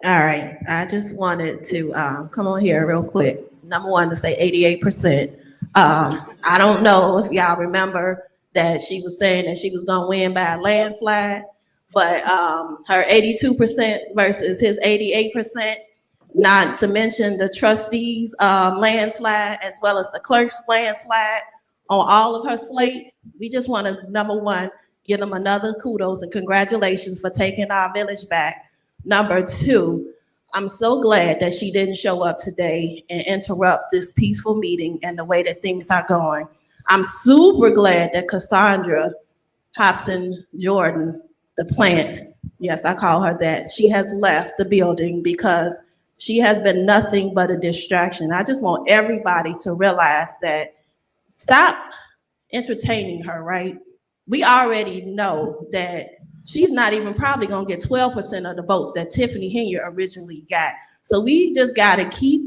All right, I just wanted to come on here real quick. Number one, to say 88%. I don't know if y'all remember that she was saying that she was gonna win by a landslide, but her 82% versus his 88%, not to mention the trustees' landslide, as well as the clerk's landslide on all of her slate. We just want to, number one, give them another kudos and congratulations for taking our village back. Number two, I'm so glad that she didn't show up today and interrupt this peaceful meeting and the way that things are going. I'm super glad that Cassandra Hobson Jordan, the plant, yes, I call her that, she has left the building because she has been nothing but a distraction. I just want everybody to realize that stop entertaining her, right? We already know that she's not even probably gonna get 12% of the votes that Tiffany Henyard originally got. So we just gotta keep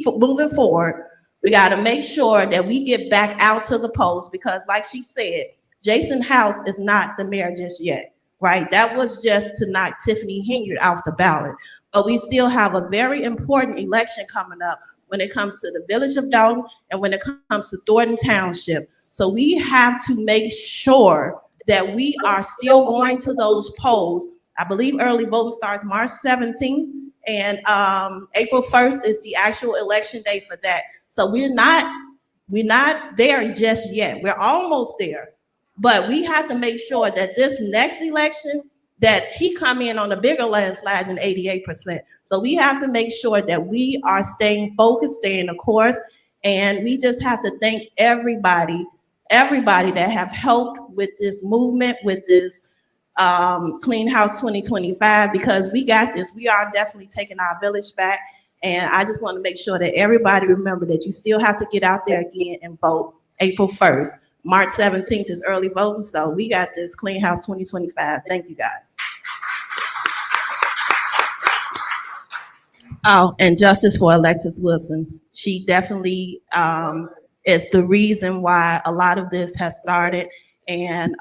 moving forward. We gotta make sure that we get back out to the polls because like she said, Jason House is not the mayor just yet, right? That was just to knock Tiffany Henyard off the ballot. But we still have a very important election coming up when it comes to the village of Dolton and when it comes to Thornton Township. So we have to make sure that we are still going to those polls. I believe early voting starts March 17th and April 1st is the actual election day for that. So we're not there just yet. We're almost there, but we have to make sure that this next election that he come in on a bigger landslide than 88%. So we have to make sure that we are staying focused, staying the course, and we just have to thank everybody that have helped with this movement, with this Clean House 2025, because we got this. We are definitely taking our village back. And I just want to make sure that everybody remember that you still have to get out there again and vote April 1st. March 17th is early voting. So we got this Clean House 2025. Thank you, guys. Oh, and justice for Alexis Wilson. She definitely is the reason why a lot of this has started. And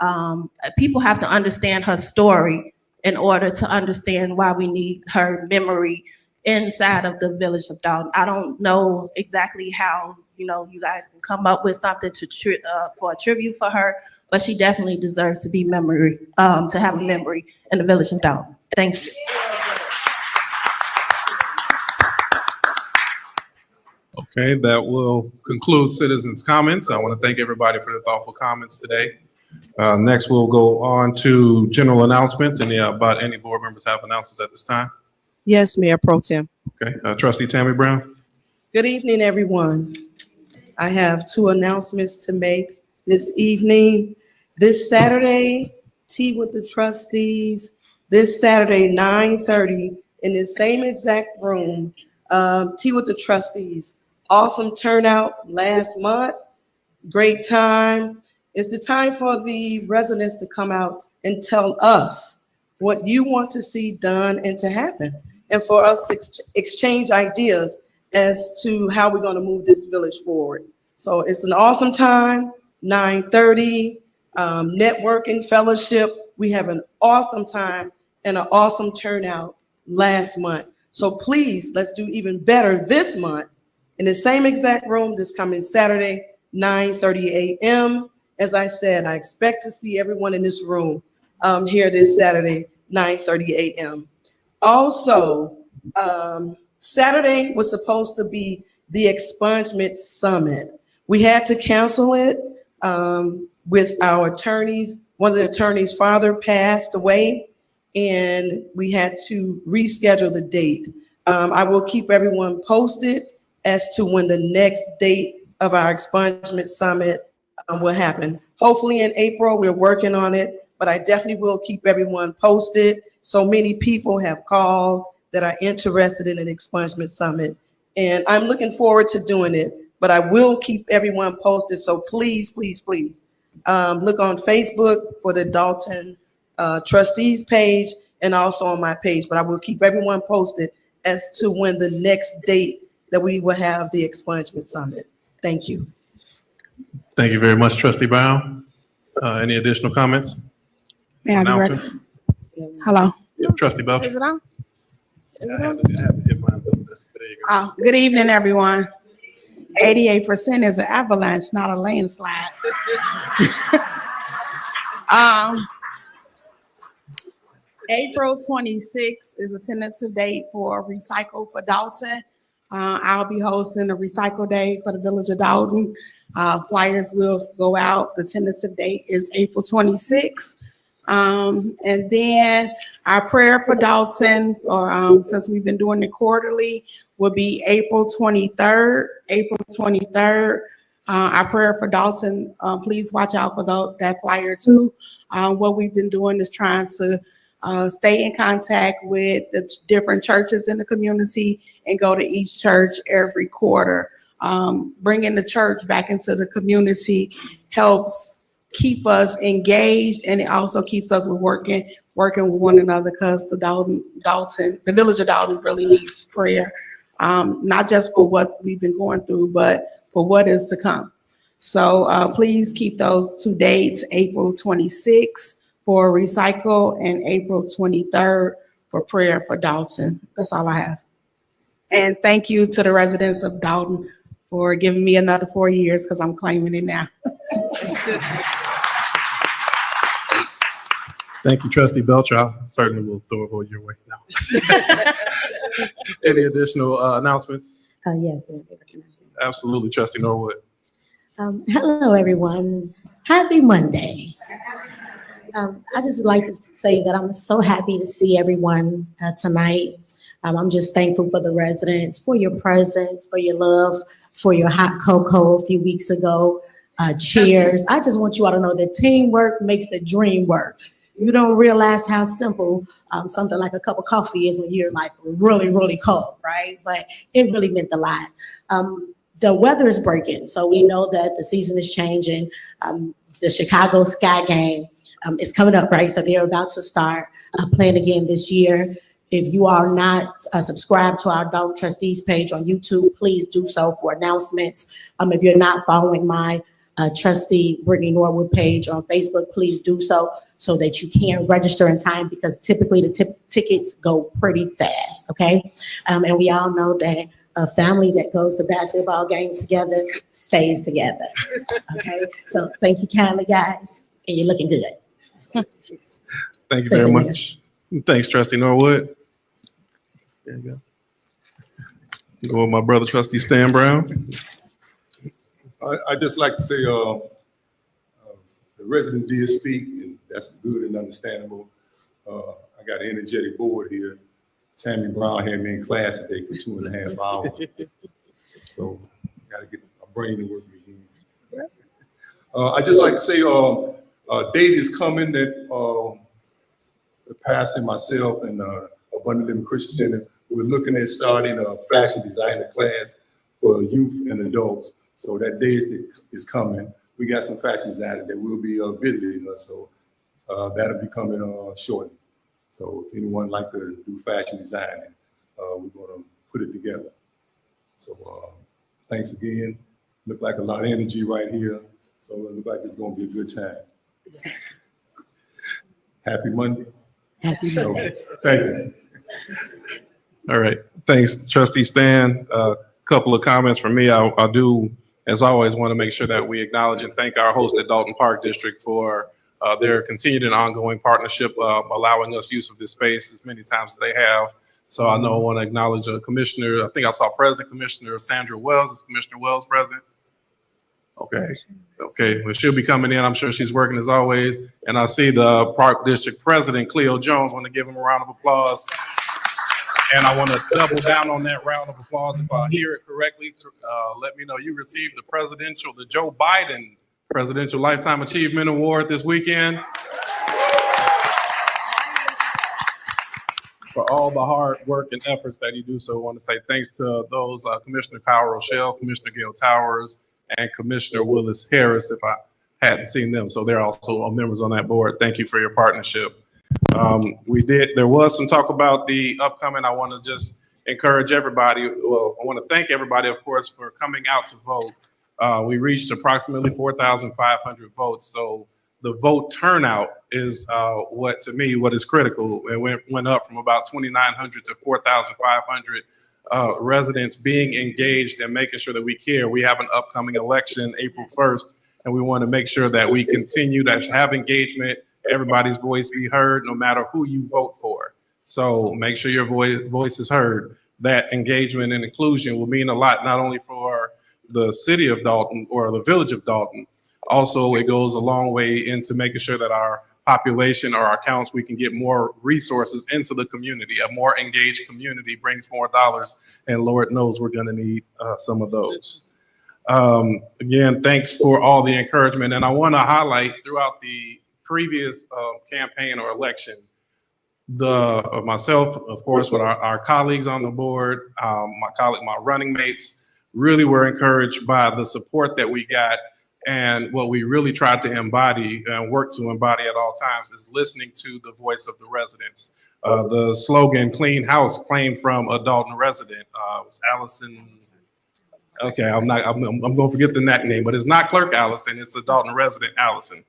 people have to understand her story in order to understand why we need her memory inside of the village of Dolton. I don't know exactly how, you guys can come up with something for a tribute for her, but she definitely deserves to be to have a memory in the village of Dolton. Thank you. Okay, that will conclude citizens' comments. I want to thank everybody for the thoughtful comments today. Next, we'll go on to general announcements. About any board members have announcements at this time? Yes, Mayor Pro Tem. Okay, Trustee Tammy Brown. Good evening, everyone. I have 2 announcements to make this evening. This Saturday, Tea with the Trustees. This Saturday, 9:30, in the same exact room, Tea with the Trustees. Awesome turnout last month. Great time. It's the time for the residents to come out and tell us what you want to see done and to happen, and for us to exchange ideas as to how we're going to move this village forward. So it's an awesome time, 9:30, networking, fellowship. We have an awesome time and an awesome turnout last month. So please, let's do even better this month in the same exact room this coming Saturday, 9:30 a.m. As I said, I expect to see everyone in this room here this Saturday, 9:30 a.m. Also, Saturday was supposed to be the expungement summit. We had to cancel it with our attorneys. One of the attorneys' father passed away, and we had to reschedule the date. I will keep everyone posted as to when the next date of our expungement summit will happen. Hopefully in April. We're working on it, but I definitely will keep everyone posted. So many people have called that are interested in an expungement summit, and I'm looking forward to doing it, but I will keep everyone posted. So please, please, please look on Facebook for the Dolton trustees page and also on my page, but I will keep everyone posted as to when the next date that we will have the expungement summit. Thank you. Thank you very much, Trustee Brown. Any additional comments? May I be ready? Announcements? Hello. Yep, Trustee Belcher. Is it on? Is it I on? had to hit mine. There you go. Oh, good evening, everyone. 88% is an avalanche, not a landslide. April 26th is a tentative date for Recycle for Dolton. I'll be hosting a Recycle Day for the Village of Dolton. Flyers will go out. The tentative date is April 26th. And then our prayer for Dolton, or since we've been doing it quarterly, will be April 23rd. April 23rd. Our prayer for Dolton, please watch out for that flyer too. What we've been doing is trying to stay in contact with the different churches in the community and go to each church every quarter. Bringing the church back into the community helps keep us engaged, and it also keeps us working with one another, because the village of Dolton really needs prayer, not just for what we've been going through, but for what is to come. So please keep those 2 dates, April 26th for Recycle and April 23rd for prayer for Dolton. That's all I have. And thank you to the residents of Dolton for giving me another 4 years, because I'm claiming it now. Thank you, Trustee Belcher. I certainly will throw it over your way now. Any additional announcements? Yes. Absolutely, Trustee Norwood. Hello, everyone. Happy Monday. I just like to say that I'm so happy to see everyone tonight. I'm just thankful for the residents, for your presence, for your love, for your hot cocoa a few weeks ago. Cheers. I just want you all to know that teamwork makes the dream work. you don't realize how simple something like a cup of coffee is when you're like really, really cold, right? But it really meant a lot. The weather is breaking, so we know that the season is changing. The Chicago Sky game is coming up, right? So they're about to start playing again this year. If you are not subscribed to our Dolton Trustees page on YouTube, please do so for announcements. If you're not following my trustee Brittany Norwood page on Facebook, please do so that you can register in time, because typically the tickets go pretty fast, okay? And we all know that a family that goes to basketball games together stays together, okay? So thank you kindly, guys, and you're looking good. Thank you very much. Thanks, Trustee Norwood. There you go. Go with my brother, Trustee Stan Brown. I just like to say the residents did speak, and that's good and understandable. I got an energetic board here. Tammy Brown had me in class today for 2.5 hours. So got to get my brain to work again. I just like to say a date is coming that the pastor, myself, and Abundant Living Christian Center, we're looking at starting a fashion designer class for youth and adults. So that day is coming. We got some fashion designers that will be visiting us, so that'll be coming shortly. So if anyone like to do fashion designing, we're gonna put it together. So thanks again. Look like a lot of energy right here. So it looks like it's gonna be a good time. Happy Monday. Happy Monday. Okay. Thank you. All right. Thanks, Trustee Stan. Couple of comments from me. I do, as always, want to make sure that we acknowledge and thank our host at Dolton Park District for their continued and ongoing partnership, allowing us use of this space as many times as they have. So I know I want to acknowledge Commissioner, I think I saw President Commissioner Sandra Wells. Is Commissioner Wells present? Okay, well, she'll be coming in. I'm sure she's working as always. And I see the Park District President, Cleo Jones. Want to give him a round of applause. And I want to double down on that round of applause. If I hear it correctly, let me know you received the Joe Biden Presidential Lifetime Achievement Award this weekend. For all the hard work and efforts that you do. So I want to say thanks to those, Commissioner Kyle Rochelle, Commissioner Gail Towers, and Commissioner Willis Harris, if I hadn't seen them. So they're also members on that board. Thank you for your partnership. There was some talk about the upcoming. I want to just encourage everybody. Well, I want to thank everybody, of course, for coming out to vote. We reached approximately 4,500 votes. So the vote turnout is what is critical. It went up from about 2,900 to 4,500 residents being engaged and making sure that we care. We have an upcoming election April 1st, and we want to make sure that we continue to have engagement, everybody's voice be heard, no matter who you vote for. So make sure your voice is heard. That engagement and inclusion will mean a lot, not only for the city of Dolton or the village of Dolton. Also, it goes a long way into making sure that our population or our counts, we can get more resources into the community. A more engaged community brings more dollars, and Lord knows we're gonna need some of those. Again, thanks for all the encouragement. And I wanna highlight throughout the previous campaign or election, myself, of course, with our colleagues on the board, my running mates, really were encouraged by the support that we got. And what we really tried to embody and work to embody at all times is listening to the voice of the residents. The slogan "Clean House" came from a Dolton resident. It was Allison. Okay, I'm going to forget the name, but it's not Clerk Allison. It's a Dolton resident, Allison.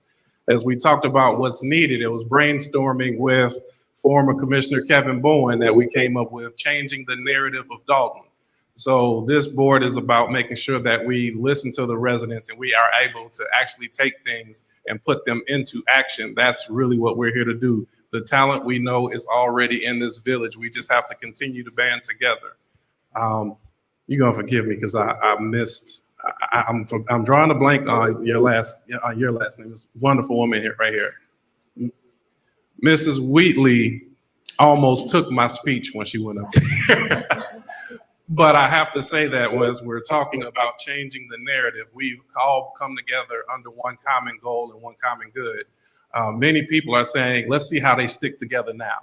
As we talked about what's needed, it was brainstorming with former Commissioner Kevin Bowen that we came up with changing the narrative of Dolton. So this board is about making sure that we listen to the residents and we are able to actually take things and put them into action. That's really what we're here to do. The talent we know is already in this village. We just have to continue to band together. You're gonna forgive me because I missed. I'm drawing a blank on your last name. This wonderful woman here, right here. Mrs. Wheatley almost took my speech when she went up there. But I have to say that as we're talking about changing the narrative, we've all come together under one common goal and one common good. Many people are saying, let's see how they stick together now.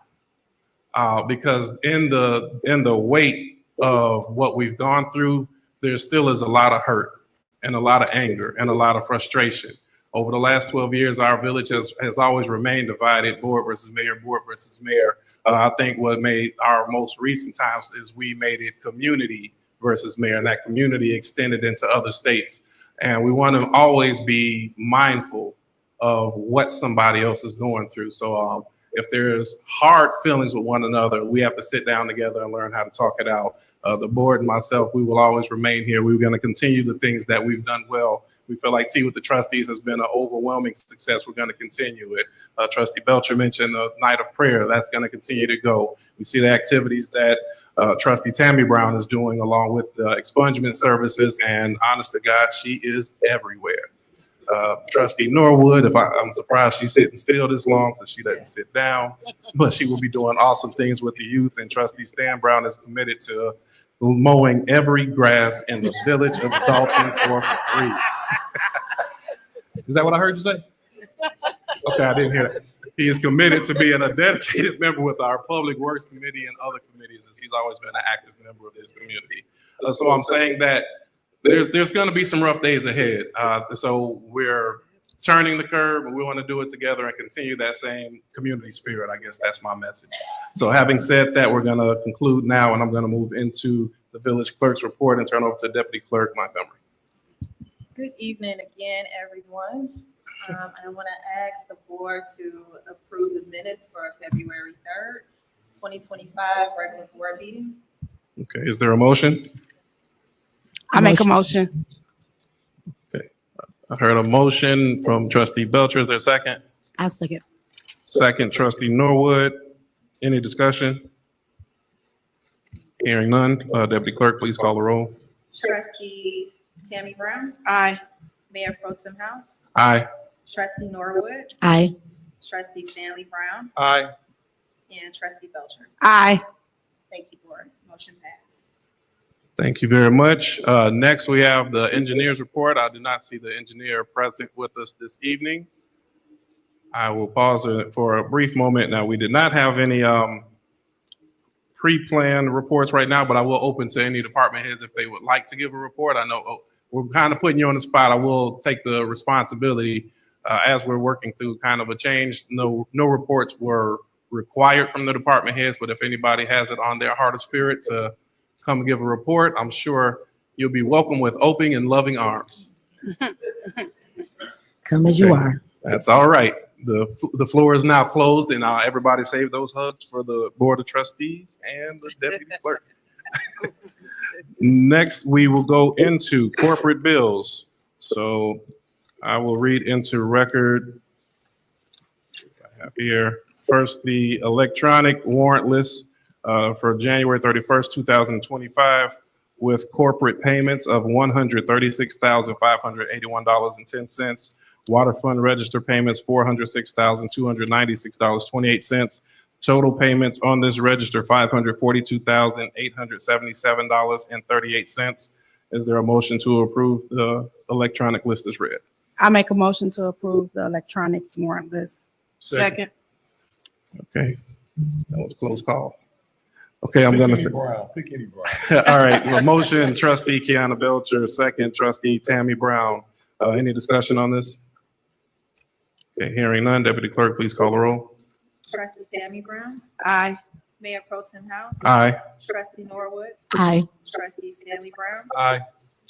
Because in the weight of what we've gone through, there still is a lot of hurt and a lot of anger and a lot of frustration. Over the last 12 years, our village has always remained divided, board versus mayor, board versus mayor. I think what made our most recent times is we made it community versus mayor, and that community extended into other states. And we want to always be mindful of what somebody else is going through. So if there's hard feelings with one another, we have to sit down together and learn how to talk it out. The board and myself, we will always remain here. We're going to continue the things that we've done well. We feel like Tea with the Trustees has been an overwhelming success. We're going to continue it. Trustee Belcher mentioned the night of prayer. That's going to continue to go. We see the activities that Trustee Tammy Brown is doing along with the expungement services, and honest to God, she is everywhere. Trustee Norwood, I'm surprised she's sitting still this long because she doesn't sit down, but she will be doing awesome things with the youth. And Trustee Stan Brown is committed to mowing every grass in the village of Dolton for free. Is that what I heard you say? Okay, I didn't hear that. He is committed to being a dedicated member with our Public Works Committee and other committees, as he's always been an active member of this community. So I'm saying that there's going to be some rough days ahead. So we're turning the curve, but we want to do it together and continue that same community spirit. I guess that's my message. So having said that, we're going to conclude now, and I'm going to move into the village clerk's report and turn over to Deputy Clerk Montgomery. Good evening again, everyone. I want to ask the board to approve the minutes for February 3rd, 2025 regular board meeting. Okay, is there a motion? I make a motion. Okay, I heard a motion from Trustee Belcher. Is there a second? I'll second. Second, Trustee Norwood. Any discussion? Hearing none. Deputy Clerk, please call the roll. Trustee Tammy Brown. Aye. Mayor Pro Tem House. Aye. Trustee Norwood. Aye. Trustee Stanley Brown. Aye. And Trustee Belcher. Aye. Thank you, board. Motion passed. Thank you very much. Next, we have the engineer's report. I do not see the engineer present with us this evening. I will pause it for a brief moment. Now, we did not have any pre-planned reports right now, but I will open to any department heads if they would like to give a report. I know we're kind of putting you on the spot. I will take the responsibility as we're working through kind of a change. No reports were required from the department heads, but if anybody has it on their heart or spirit to come give a report, I'm sure you'll be welcome with open and loving arms. Come as you are. That's all right. The floor is now closed, and everybody save those hugs for the Board of Trustees and the Deputy Clerk. Next, we will go into corporate bills. So I will read into record. I have here first the electronic warrant list for January 31st, 2025, with corporate payments of $136,581.10. Water fund register payments, $406,296.28. Total payments on this register, $542,877.38. Is there a motion to approve the electronic list as read? I make a motion to approve the electronic warrant list. Second. Okay, that was a close call. Okay, I'm gonna say. Pick any Brown. All right, well, motion, Trustee Kiana Belcher, second, Trustee Tammy Brown. Any discussion on this? Okay, hearing none, Deputy Clerk, please call the roll. Trustee Tammy Brown. Aye. Mayor Pro Tem House. Aye. Trustee Norwood. Aye. Trustee Stanley Brown. Aye.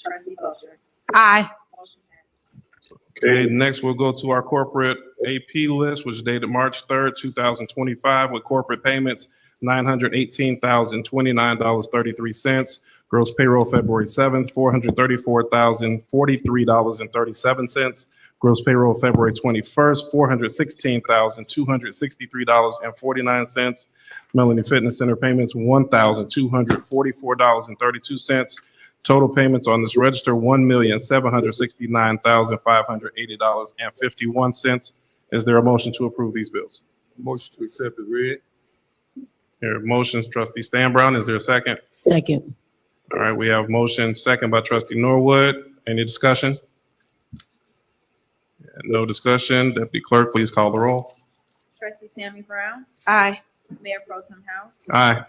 Trustee Belcher. Aye. Motion passed. Okay, next we'll go to our corporate AP list, which is dated March 3rd, 2025, with corporate payments, $918,029.33. Gross payroll February 7th, $434,043.37. Gross payroll February 21st, $416,263.49. Melanie Fitness Center payments, $1,244.32. Total payments on this register, $1,769,580.51. Is there a motion to approve these bills? Motion to accept is read. Here, motions, Trustee Stan Brown. Is there a second? Second. All right, we have motion second by trustee Norwood. Any discussion? No discussion. Deputy Clerk, please call the roll. Trustee Tammy Brown, Aye. Mayor Pro Tem House, Aye.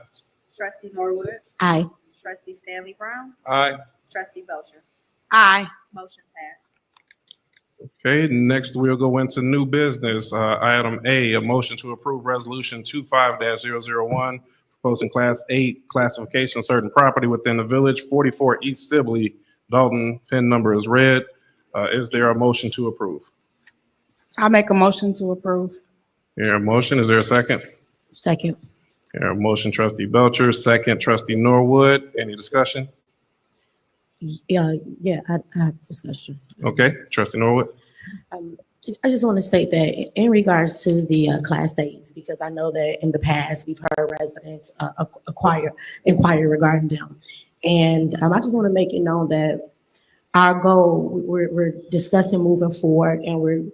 Trustee Norwood, Aye. Trustee Stanley Brown, Aye. Trustee Belcher. Aye. Motion passed. Okay, next we'll go into new business. Item A, a motion to approve resolution 25-001, proposing class 8 classification of certain property within the village, 44 East Sibley, Dolton, PIN number is red. Is there a motion to approve? I'll make a motion to approve. Here, a motion, is there a second? Second. Here, a motion, trustee Belcher, second, trustee Norwood. Any discussion? Yeah, I have discussion. Okay, trustee Norwood. I just want to state that in regards to the class 8s, because I know that in the past we've heard residents inquire regarding them. And I just want to make it known that our goal, we're discussing moving forward, and we're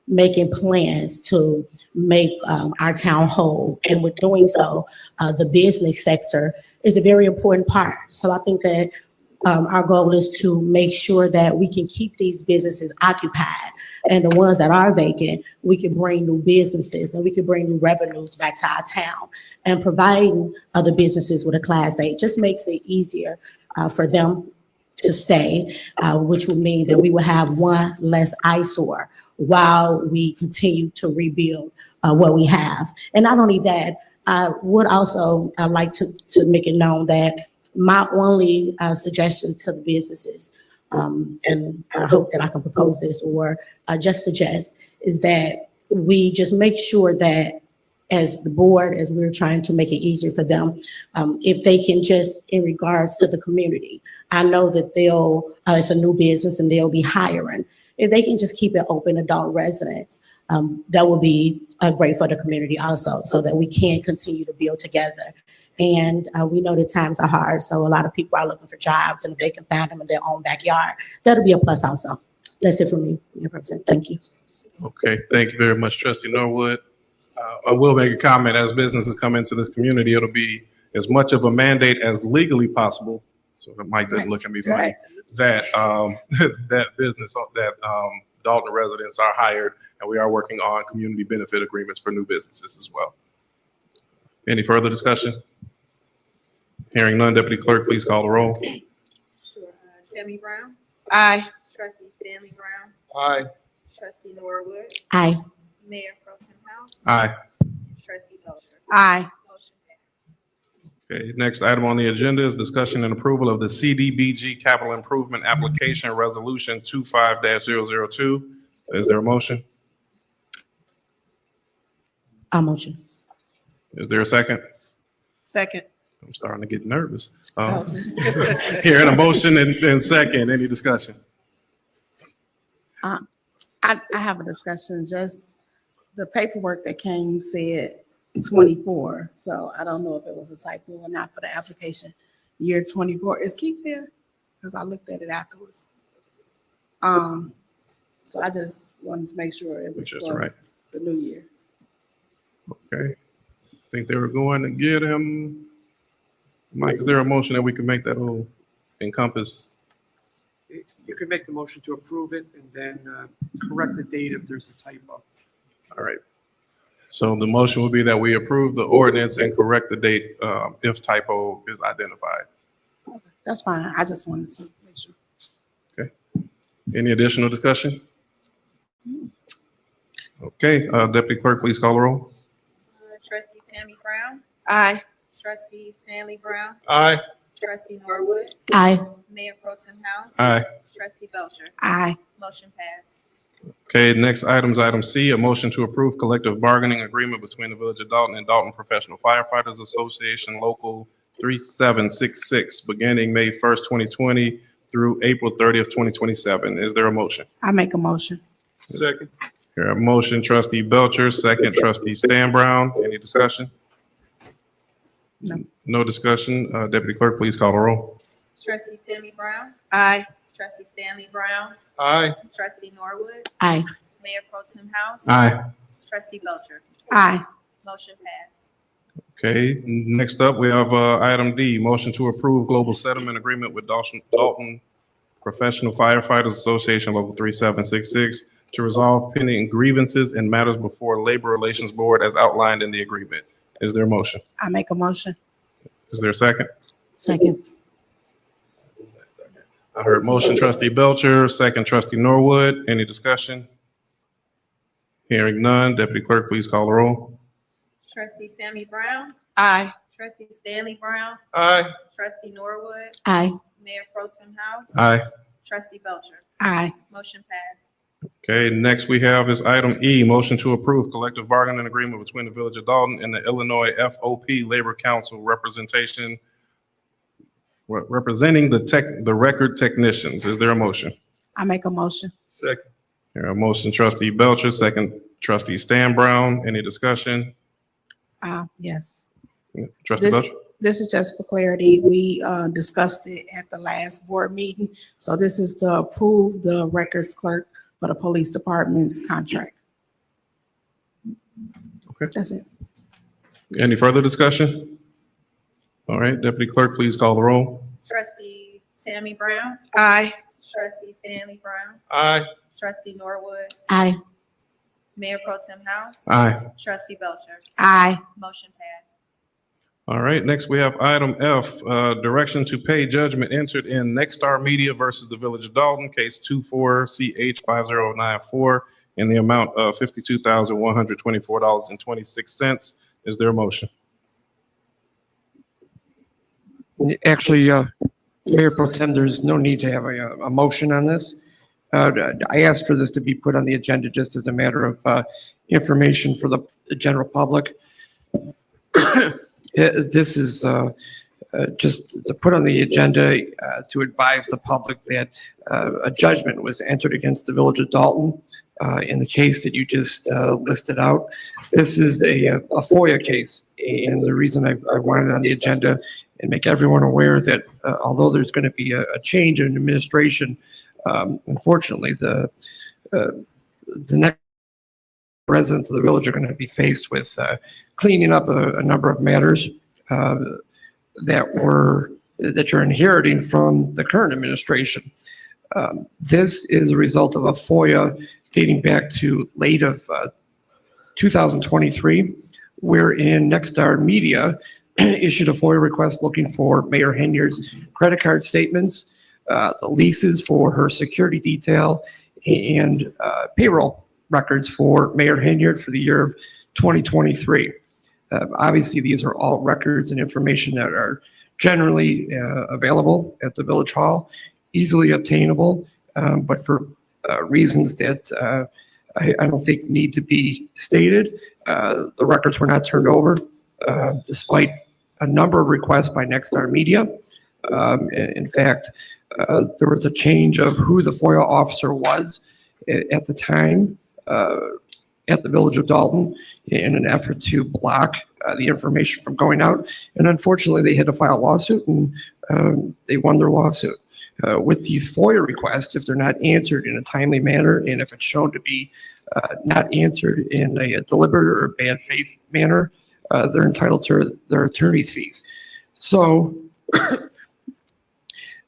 making plans to make our town whole. And with doing so, the business sector is a very important part. So I think that our goal is to make sure that we can keep these businesses occupied, and the ones that are vacant, we can bring new businesses and we can bring new revenues back to our town. And providing other businesses with a class 8 just makes it easier for them to stay, which would mean that we will have one less eyesore while we continue to rebuild what we have. And not only that, I would also like to make it known that my only suggestion to the businesses, and I hope that I can propose this or just suggest, is that we just make sure that as the board, as we're trying to make it easier for them, if they can just, in regards to the community, I know that it's a new business and they'll be hiring. If they can just keep it open to adult residents, that will be great for the community also, so that we can continue to build together. And we know that times are hard, so a lot of people are looking for jobs, and if they can find them in their own backyard, that'll be a plus also. That's it for me, Mr. President. Thank you. Okay, thank you very much, trustee Norwood. I will make a comment. As businesses come into this community, it'll be as much of a mandate as legally possible. So Mike doesn't look at me funny. That Dolton residents are hired, and we are working on community benefit agreements for new businesses as well. Any further discussion? Hearing none, Deputy Clerk, please call the roll. Sure. Tammy Brown, Aye. Trustee Stanley Brown, Aye. Trustee Norwood, Aye. Mayor Pro Tem House, Aye. Trustee Belcher. Aye. Motion passed. Okay, next item on the agenda is discussion and approval of the CDBG Capital Improvement Application Resolution 25-002. Is there a motion? I'll motion. Is there a second? Second. I'm starting to get nervous. Hearing a motion and second, any discussion? I have a discussion, just the paperwork that came said 24. So I don't know if it was a typo or not for the application. Year 24. Is Keith there? Because I looked at it afterwards. So I just wanted to make sure it was Which is for right. the new year. Okay. Think they were going to get him. Mike, is there a motion that we can make that will encompass? You can make the motion to approve it and then correct the date if there's a typo. All right. So the motion would be that we approve the ordinance and correct the date if typo is identified. That's fine. I just wanted to make sure. Okay. Any additional discussion? Okay, Deputy Clerk, please call the roll. Trustee Tammy Brown, Aye. Trustee Stanley Brown, Aye. Trustee Norwood, Aye. Mayor Pro Tem House, Aye. Trustee Belcher. Aye. Motion passed. Okay, next item is item C, a motion to approve collective bargaining agreement between the Village of Dolton and Dolton Professional Firefighters Association Local 3766, beginning May 1st, 2020 through April 30th, 2027. Is there a motion? I make a motion. Second. Here, a motion, trustee Belcher, second, trustee Stan Brown. Any discussion? No. No discussion. Deputy Clerk, please call the roll. Trustee Tammy Brown, Aye. Trustee Stanley Brown, Aye. Trustee Norwood, Aye. Mayor Pro Tem House, Aye. Trustee Belcher. Aye. Motion passed. Okay, next up, we have item D, motion to approve global settlement agreement with Dolton Professional Firefighters Association Local 3766 to resolve pending grievances and matters before Labor Relations Board as outlined in the agreement. Is there a motion? I make a motion. Is there a second? Second. I heard motion trustee Belcher, second trustee Norwood. Any discussion? Hearing none, deputy clerk, please call the roll. Trustee Tammy Brown, Aye. trustee Stanley Brown, Aye. trustee Norwood, Aye. Mayor Pro Tem House, Aye. trustee Belcher. Aye. Motion passed. Okay, next we have is item E, motion to approve collective bargaining agreement between the Village of Dolton and the Illinois FOP Labor Council representing the record technicians. Is there a motion? I make a motion. Second. Here, a motion trustee Belcher, second trustee Stan Brown. Any discussion? Yes. Trustee Belcher? This is just for clarity. We discussed it at the last board meeting. So this is to approve the records clerk for the police department's contract. Okay. That's it. Any further discussion? All right, deputy clerk, please call the roll. Trustee Tammy Brown, Aye. trustee Stanley Brown, Aye. trustee Norwood, Aye. Mayor Pro Tem House, Aye. trustee Belcher. Aye. Motion passed. All right, next we have item F, direction to pay judgment entered in Nexstar Media versus the Village of Dolton, case 24CH5094, in the amount of $52,124.26. Is there a motion? Actually, Mayor Pro Tem, there's no need to have a motion on this. I asked for this to be put on the agenda just as a matter of information for the general public. This is just to put on the agenda to advise the public that a judgment was entered against the Village of Dolton in the case that you just listed out. This is a FOIA case, and the reason I wanted it on the agenda and make everyone aware that although there's going to be a change in administration, unfortunately, the next residents of the village are going to be faced with cleaning up a number of matters that you're inheriting from the current administration. This is a result of a FOIA dating back to late of 2023, wherein Nexstar Media issued a FOIA request looking for Mayor Henyard's credit card statements, the leases for her security detail, and payroll records for Mayor Henyard for the year of 2023. Obviously, these are all records and information that are generally available at the Village Hall, easily obtainable, but for reasons that I don't think need to be stated, the records were not turned over, despite a number of requests by Nexstar Media. In fact, there was a change of who the FOIA officer was at the time at the Village of Dolton in an effort to block the information from going out. And unfortunately, they had to file a lawsuit, and they won their lawsuit. With these FOIA requests, if they're not answered in a timely manner, and if it's shown to be not answered in a deliberate or bad faith manner, they're entitled to their attorney's fees. So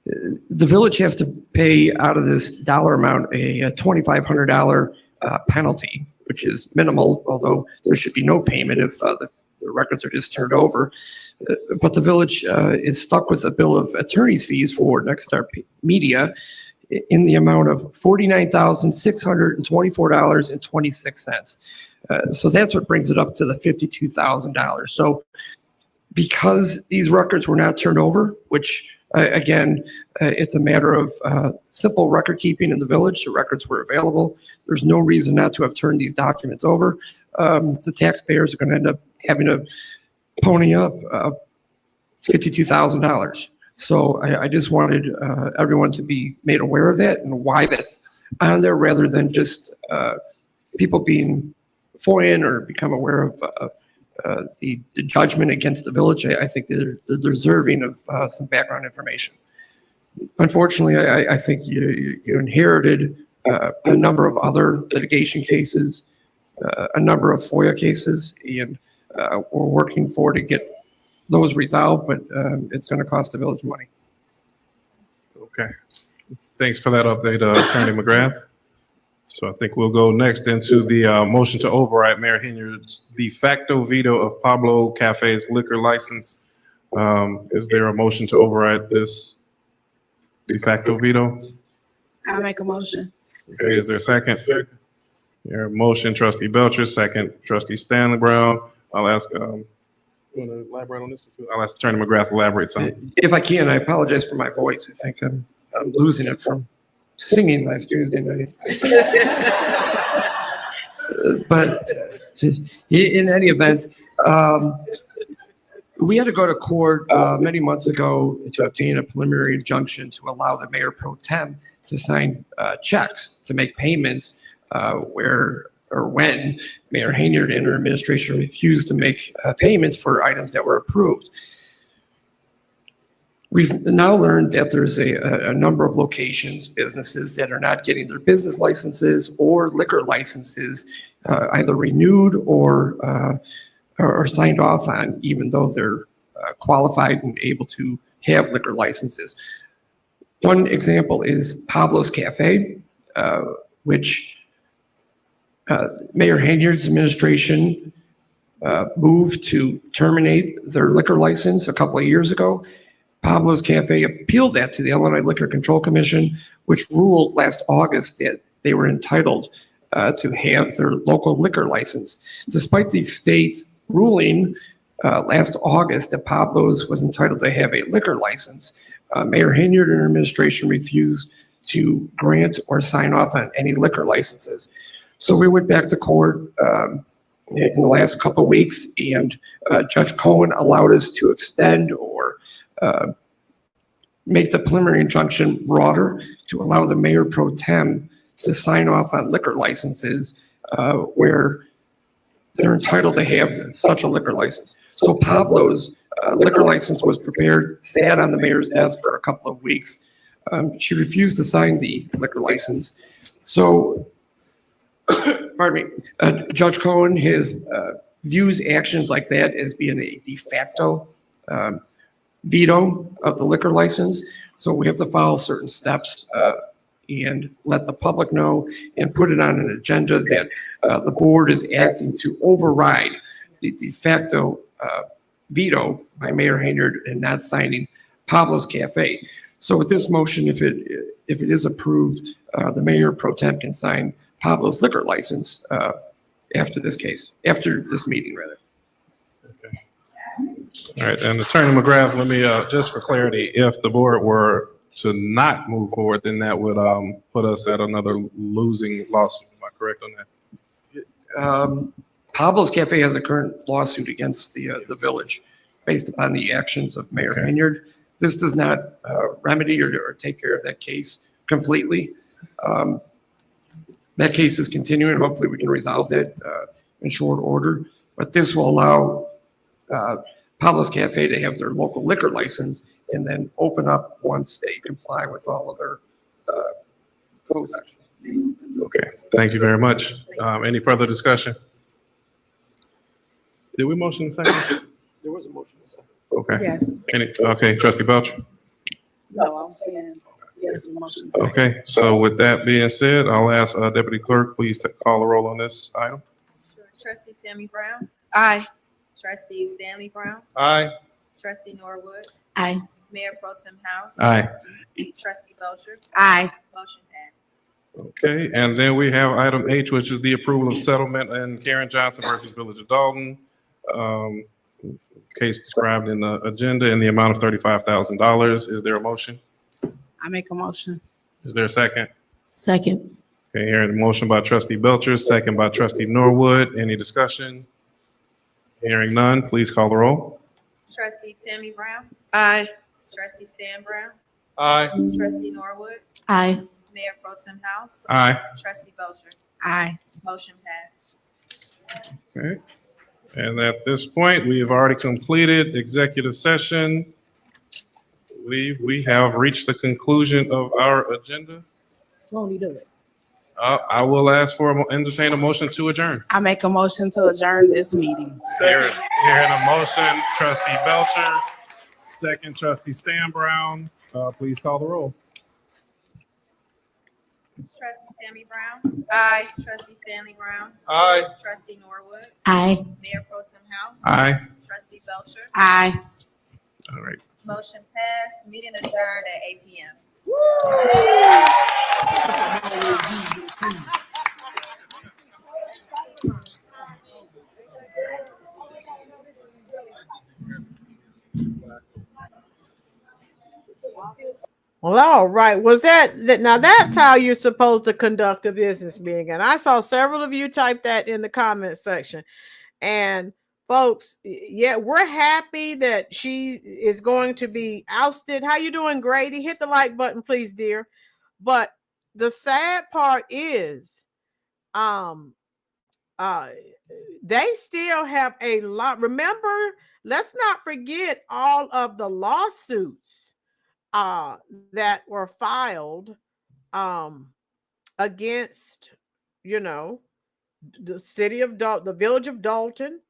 the village has to pay out of this dollar amount a $2,500 penalty, which is minimal, although there should be no payment if the records are just turned over. But the village is stuck with a bill of attorney's fees for Nexstar Media in the amount of $49,624.26. So that's what brings it up to the $52,000. So because these records were not turned over, which again, it's a matter of simple record keeping in the village. The records were available. There's no reason not to have turned these documents over. The taxpayers are going to end up having to pony up $52,000. So I just wanted everyone to be made aware of that and why that's on there, rather than just people being foreign or become aware of the judgment against the village. I think they're deserving of some background information. Unfortunately, I think you inherited a number of other litigation cases, a number of FOIA cases, and we're working for to get those resolved, but it's going to cost the village money. Okay. Thanks for that update, Attorney McGrath. So I think we'll go next into the motion to override Mayor Henyard's de facto veto of Pablo Cafe's liquor license. Is there a motion to override this de facto veto? I'll make a motion. Okay, is there a second? Second. Your motion, Trustee Belcher, second, Trustee Stanley Brown. I'll ask, you want to elaborate on this? I'll ask Attorney McGrath to elaborate something. If I can, I apologize for my voice. I think I'm losing it from singing last Tuesday night. But in any event, we had to go to court many months ago to obtain a preliminary injunction to allow the mayor pro tem to sign checks to make payments where or when Mayor Henyard and her administration refused to make payments for items that were approved. We've now learned that there's a number of locations, businesses that are not getting their business licenses or liquor licenses either renewed or signed off on, even though they're qualified and able to have liquor licenses. One example is Pablo's Cafe, which Mayor Henyard's administration moved to terminate their liquor license a couple of years ago. Pablo's Cafe appealed that to the Illinois Liquor Control Commission, which ruled last August that they were entitled to have their local liquor license. Despite the state ruling last August that Pablo's was entitled to have a liquor license, Mayor Henyard and her administration refused to grant or sign off on any liquor licenses. So we went back to court in the last couple of weeks, and Judge Cohen allowed us to extend or make the preliminary injunction broader to allow the mayor pro tem to sign off on liquor licenses where they're entitled to have such a liquor license. So Pablo's liquor license was prepared, sat on the mayor's desk for a couple of weeks. She refused to sign the liquor license. So, pardon me, Judge Cohen views actions like that as being a de facto veto of the liquor license. So we have to follow certain steps and let the public know and put it on an agenda that the board is acting to override the de facto veto by Mayor Henyard and not signing Pablo's Cafe. So with this motion, if it is approved, the mayor pro tem can sign Pablo's liquor license after this meeting rather. All right, and Attorney McGrath, let me, just for clarity, if the board were to not move forward, then that would put us at another losing lawsuit. Am I correct on that? Pablo's Cafe has a current lawsuit against the village based upon the actions of Mayor Henyard. This does not remedy or take care of that case completely. That case is continuing. Hopefully we can resolve that in short order, but this will allow Pablo's Cafe to have their local liquor license and then open up once they comply with all of their code sections. Okay, thank you very much. Any further discussion? Did we motion in second? There was a motion in second. Okay. Yes. Okay, Trustee Belcher. No, I'm saying yes, motion. Okay, so with that being said, I'll ask Deputy Clerk, please call the roll on this item. Sure. Trustee Tammy Brown, Aye. Trustee Stanley Brown, Aye. Trustee Norwood, Aye. Mayor Pro Tem House. Aye. Trustee Belcher, Aye. motion passed. Okay, and then we have item H, which is the approval of settlement and Karen Johnson versus Village of Dolton. Case described in the agenda in the amount of $35,000. Is there a motion? I make a motion. Is there a second? Second. Okay, hearing a motion by Trustee Belcher, second by Trustee Norwood. Any discussion? Hearing none, please call the roll. Trustee Tammy Brown, Aye. Trustee Stan Brown, Aye. Trustee Norwood, Aye. Mayor Pro Tem House. Aye. Trustee Belcher, Aye. motion passed. Okay. And at this point, we have already completed executive session. I believe we have reached the conclusion of our agenda. Won't he do it? I will entertain a motion to adjourn. I make a motion to adjourn this meeting. Hearing a motion, trustee Belcher, second trustee Stan Brown. Please call the roll. Trustee Tammy Brown. Aye. Trustee Stanley Brown. Aye. Trustee Norwood. Aye. Mayor Pro Tem House. Aye. Trustee Belcher. Aye. All right. Motion passed. Meeting adjourned at 8 p.m. Well, all right. Was that now? That's how you're supposed to conduct a business meeting. And I saw several of you type that in the comment section. And folks, yeah, we're happy that she is going to be ousted. How you doing, Grady? Hit the like button, please, dear. But the sad part is, they still have a lot. Remember, let's not forget all of the lawsuits that were filed against, the city of the village of Dolton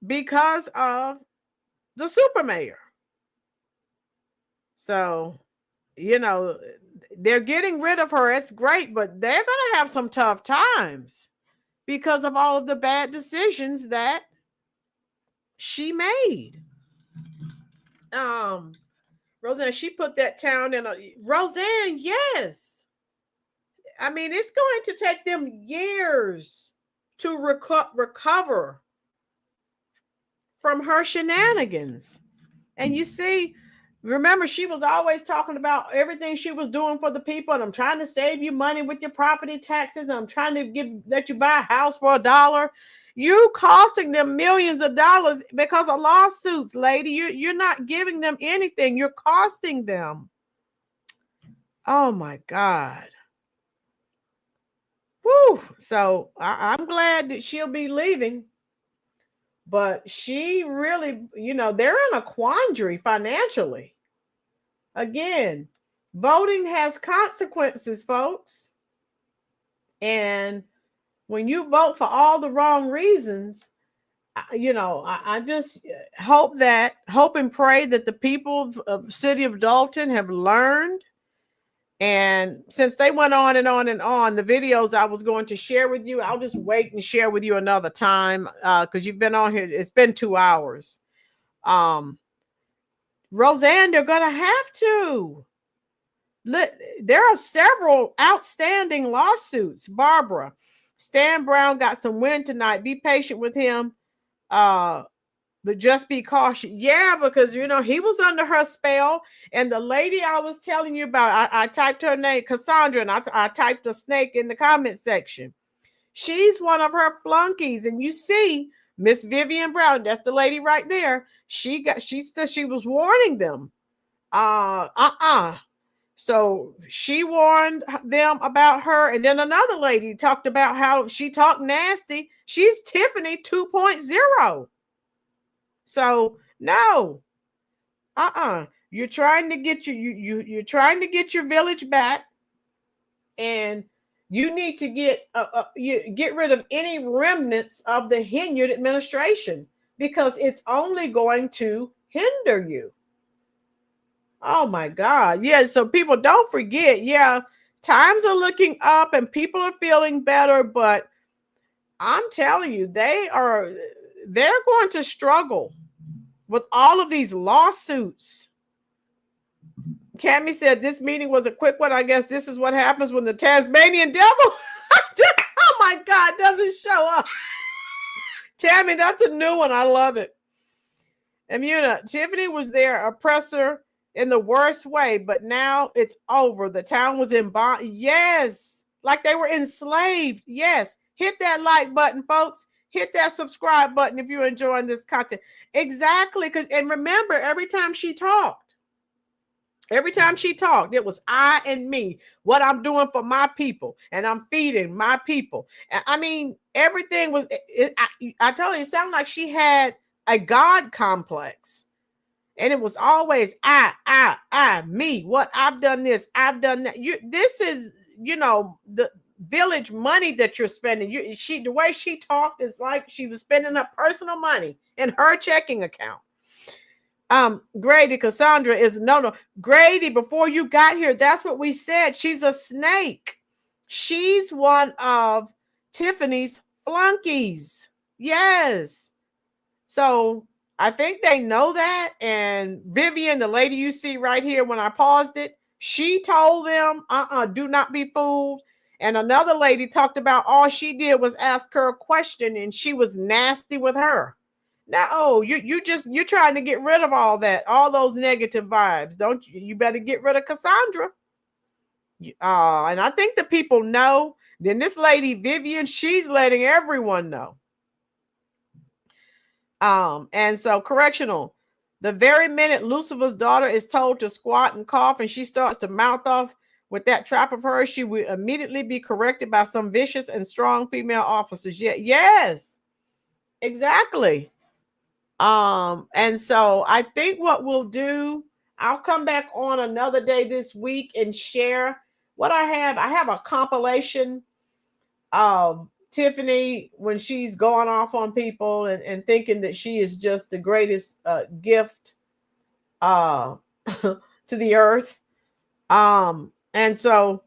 because of the super mayor. So, they're getting rid of her. It's great, but they're going to have some tough times because of all of the bad decisions that she made. Roseanne, she put that town in Roseanne, yes. I mean, it's going to take them years to recover from her shenanigans. And you see, remember, she was always talking about everything she was doing for the people. And I'm trying to save you money with your property taxes. I'm trying to let you buy a house for $1. You costing them millions of dollars because of lawsuits, lady. You're not giving them anything. You're costing them. Oh my God. Woo. So I'm glad that she'll be leaving. But she really, they're in a quandary financially. Again, voting has consequences, folks. And when you vote for all the wrong reasons, I just hope and pray that the people of city of Dolton have learned. And since they went on and on and on, the videos I was going to share with you, I'll just wait and share with you another time because you've been on here. It's been 2 hours. Roseanne, they're going to have to. There are several outstanding lawsuits. Barbara, Stan Brown got some wind tonight. Be patient with him. But just be cautious. Yeah, because, he was under her spell. And the lady I was telling you about, I typed her name, Cassandra, and I typed a snake in the comment section. She's one of her flunkies. And you see, Miss Vivian Brown, that's the lady right there. She was warning them. So she warned them about her. And then another lady talked about how she talked nasty. She's Tiffany 2.0. So no, you're trying to get you're trying to get your village back, and you need to get rid of any remnants of the Henyard administration because it's only going to hinder you. Oh my God. Yeah. So people don't forget. Yeah. Times are looking up and people are feeling better, but I'm telling you, they're going to struggle with all of these lawsuits. Cammie said this meeting was a quick one. I guess this is what happens when the Tasmanian devil, oh my God, doesn't show up. Tammy, that's a new one. I love it. Imuna, Tiffany was their oppressor in the worst way, but now it's over. The town was in bond. Yes. Like they were enslaved. Yes. Hit that like button, folks. Hit that subscribe button if you're enjoying this content. Exactly. And remember, every time she talked, it was I and me, what I'm doing for my people, and I'm feeding my people. I mean, everything was, I told you, it sounded like she had a God complex. And it was always I, me, what I've done this, I've done that. This is, village money that you're spending. The way she talked is like she was spending her personal money in her checking account. Grady, Cassandra is no. Grady, before you got here, that's what we said. She's a snake. She's one of Tiffany's flunkies. Yes. So I think they know that. And Vivian, the lady you see right here when I paused it, she told them, do not be fooled. And another lady talked about all she did was ask her a question and she was nasty with her. No, you're trying to get rid of all that, all those negative vibes. Don't you? You better get rid of Cassandra. And I think the people know. Then this lady, Vivian, she's letting everyone know. And so correctional, the very minute Lucifer's daughter is told to squat and cough and she starts to mouth off with that trap of hers, she will immediately be corrected by some vicious and strong female officers. Yes, exactly. And so I think what we'll do, I'll come back on another day this week and share what I have. I have a compilation of Tiffany when she's going off on people and thinking that she is just the greatest gift to the earth. And so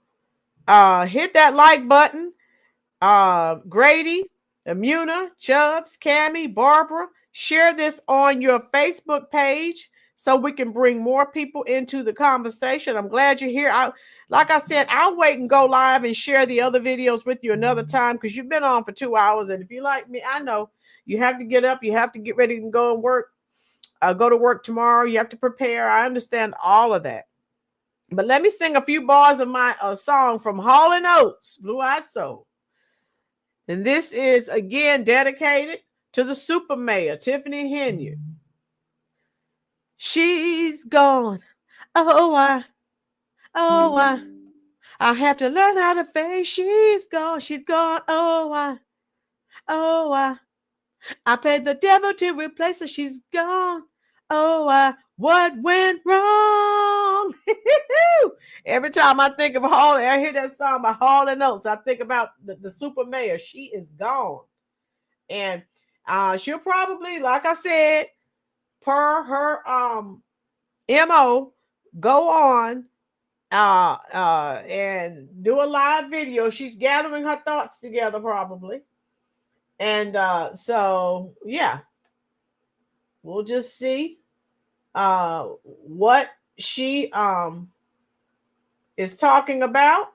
hit that like button. Grady, Amuna, Chubbs, Cammie, Barbara, share this on your Facebook page so we can bring more people into the conversation. I'm glad you're here. Like I said, I'll wait and go live and share the other videos with you another time because you've been on for 2 hours. And if you like me, I know you have to get up. You have to get ready and go and work. Go to work tomorrow. You have to prepare. I understand all of that. But let me sing a few bars of my song from Hall & Oates, Blue Eyed Soul. And this is, again, dedicated to the super mayor, Tiffany Henyard. She's gone. Oh, I have to learn how to face. She's gone. She's gone. Oh, I paid the devil to replace her. She's gone. Oh, what went wrong? Every time I think of Hall, I hear that song by Hall & Oates, I think about the super mayor. She is gone. And she'll probably, like I said, per her MO, go on and do a live video. She's gathering her thoughts together probably. And so, yeah, we'll just see what she is talking about.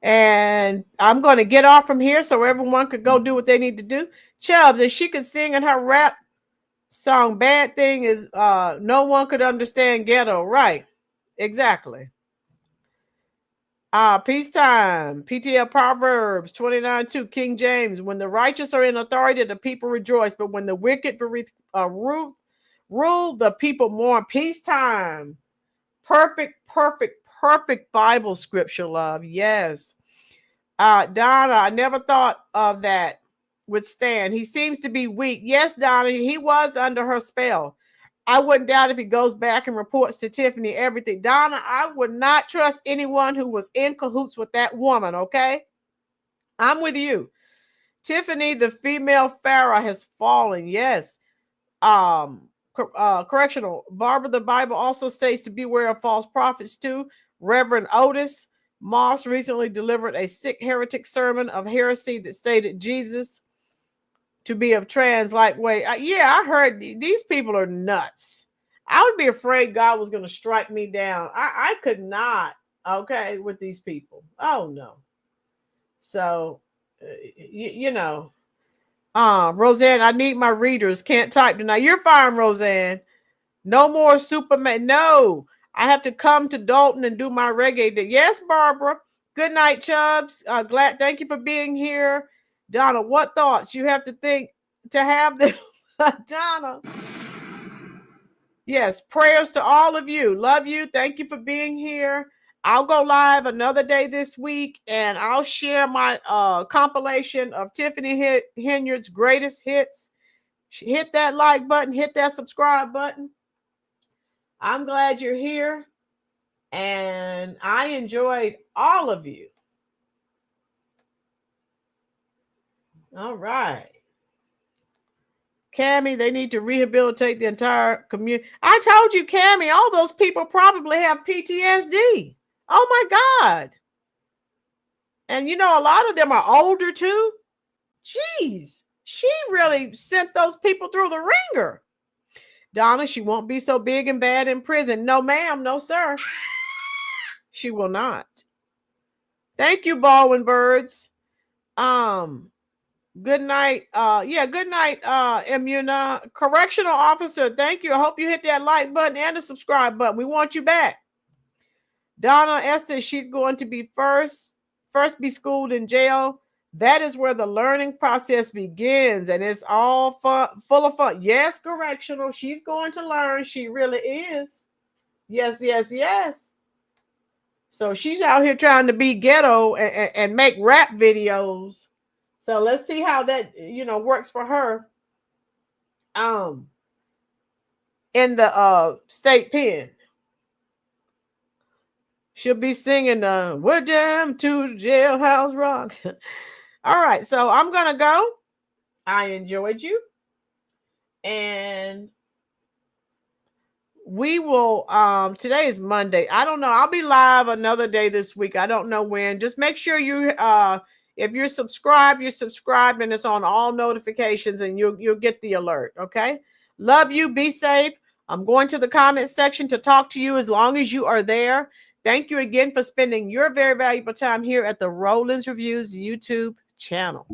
And I'm going to get off from here so everyone could go do what they need to do. Chubbs, and she could sing in her rap song, Bad Thing is no one could understand ghetto. Right. Exactly. Peacetime. PTL Proverbs 29:2, King James. When the righteous are in authority, the people rejoice. But when the wicked rule, the people mourn. Peacetime. Perfect Bible scripture, love. Yes. Donna, I never thought of that with Stan. He seems to be weak. Yes, Donna, he was under her spell. I wouldn't doubt if he goes back and reports to Tiffany everything. Donna, I would not trust anyone who was in cahoots with that woman, okay? I'm with you. Tiffany, the female pharaoh, has fallen. Yes. Correctional. Barbara, the Bible also states to beware of false prophets too. Reverend Otis Moss recently delivered a sick heretic sermon of heresy that stated Jesus to be of trans-like way. I heard these people are nuts. I would be afraid God was going to strike me down. I could not, okay, with these people. Oh, no. So, Roseanne, I need my readers. Can't type tonight. You're fine, Roseanne. No more Superman. No, I have to come to Dolton and do my reggae day. Yes, Barbara. Good night, Chubbs. Thank you for being here. Donna, what thoughts you have to think to have them? Donna. Yes, prayers to all of you. Love you. Thank you for being here. I'll go live another day this week, and I'll share my compilation of Tiffany Henyard's greatest hits. Hit that like button. Hit that subscribe button. I'm glad you're here. And I enjoyed all of you. All right. Cammie, they need to rehabilitate the entire community. I told you, Cammie, all those people probably have PTSD. Oh my God. And you know, a lot of them are older too. Jeez, she really sent those people through the ringer. Donna, she won't be so big and bad in prison. No, ma'am, no, sir. She will not. Thank you, Baldwin Birds. Good night. Good night, Imuna. Correctional officer, thank you. I hope you hit that like button and the subscribe button. We want you back. Donna Esther, she's going to be first be schooled in jail. That is where the learning process begins, and it's all fun, full of fun. Yes, correctional. She's going to learn. She really is. Yes, yes, yes. So she's out here trying to be ghetto and make rap videos. So let's see how that, works for her. In the state pen. She'll be singing "We're Damn to Jailhouse Rock." All right, so I'm gonna go. I enjoyed you. And we will today is Monday. I don't know. I'll be live another day this week. I don't know when. Just make sure you if you're subscribed, and it's on all notifications, and you'll get the alert. Okay. Love you. Be safe. I'm going to the comment section to talk to you as long as you are there. Thank you again for spending your very valuable time here at the Rollins Reviews YouTube channel.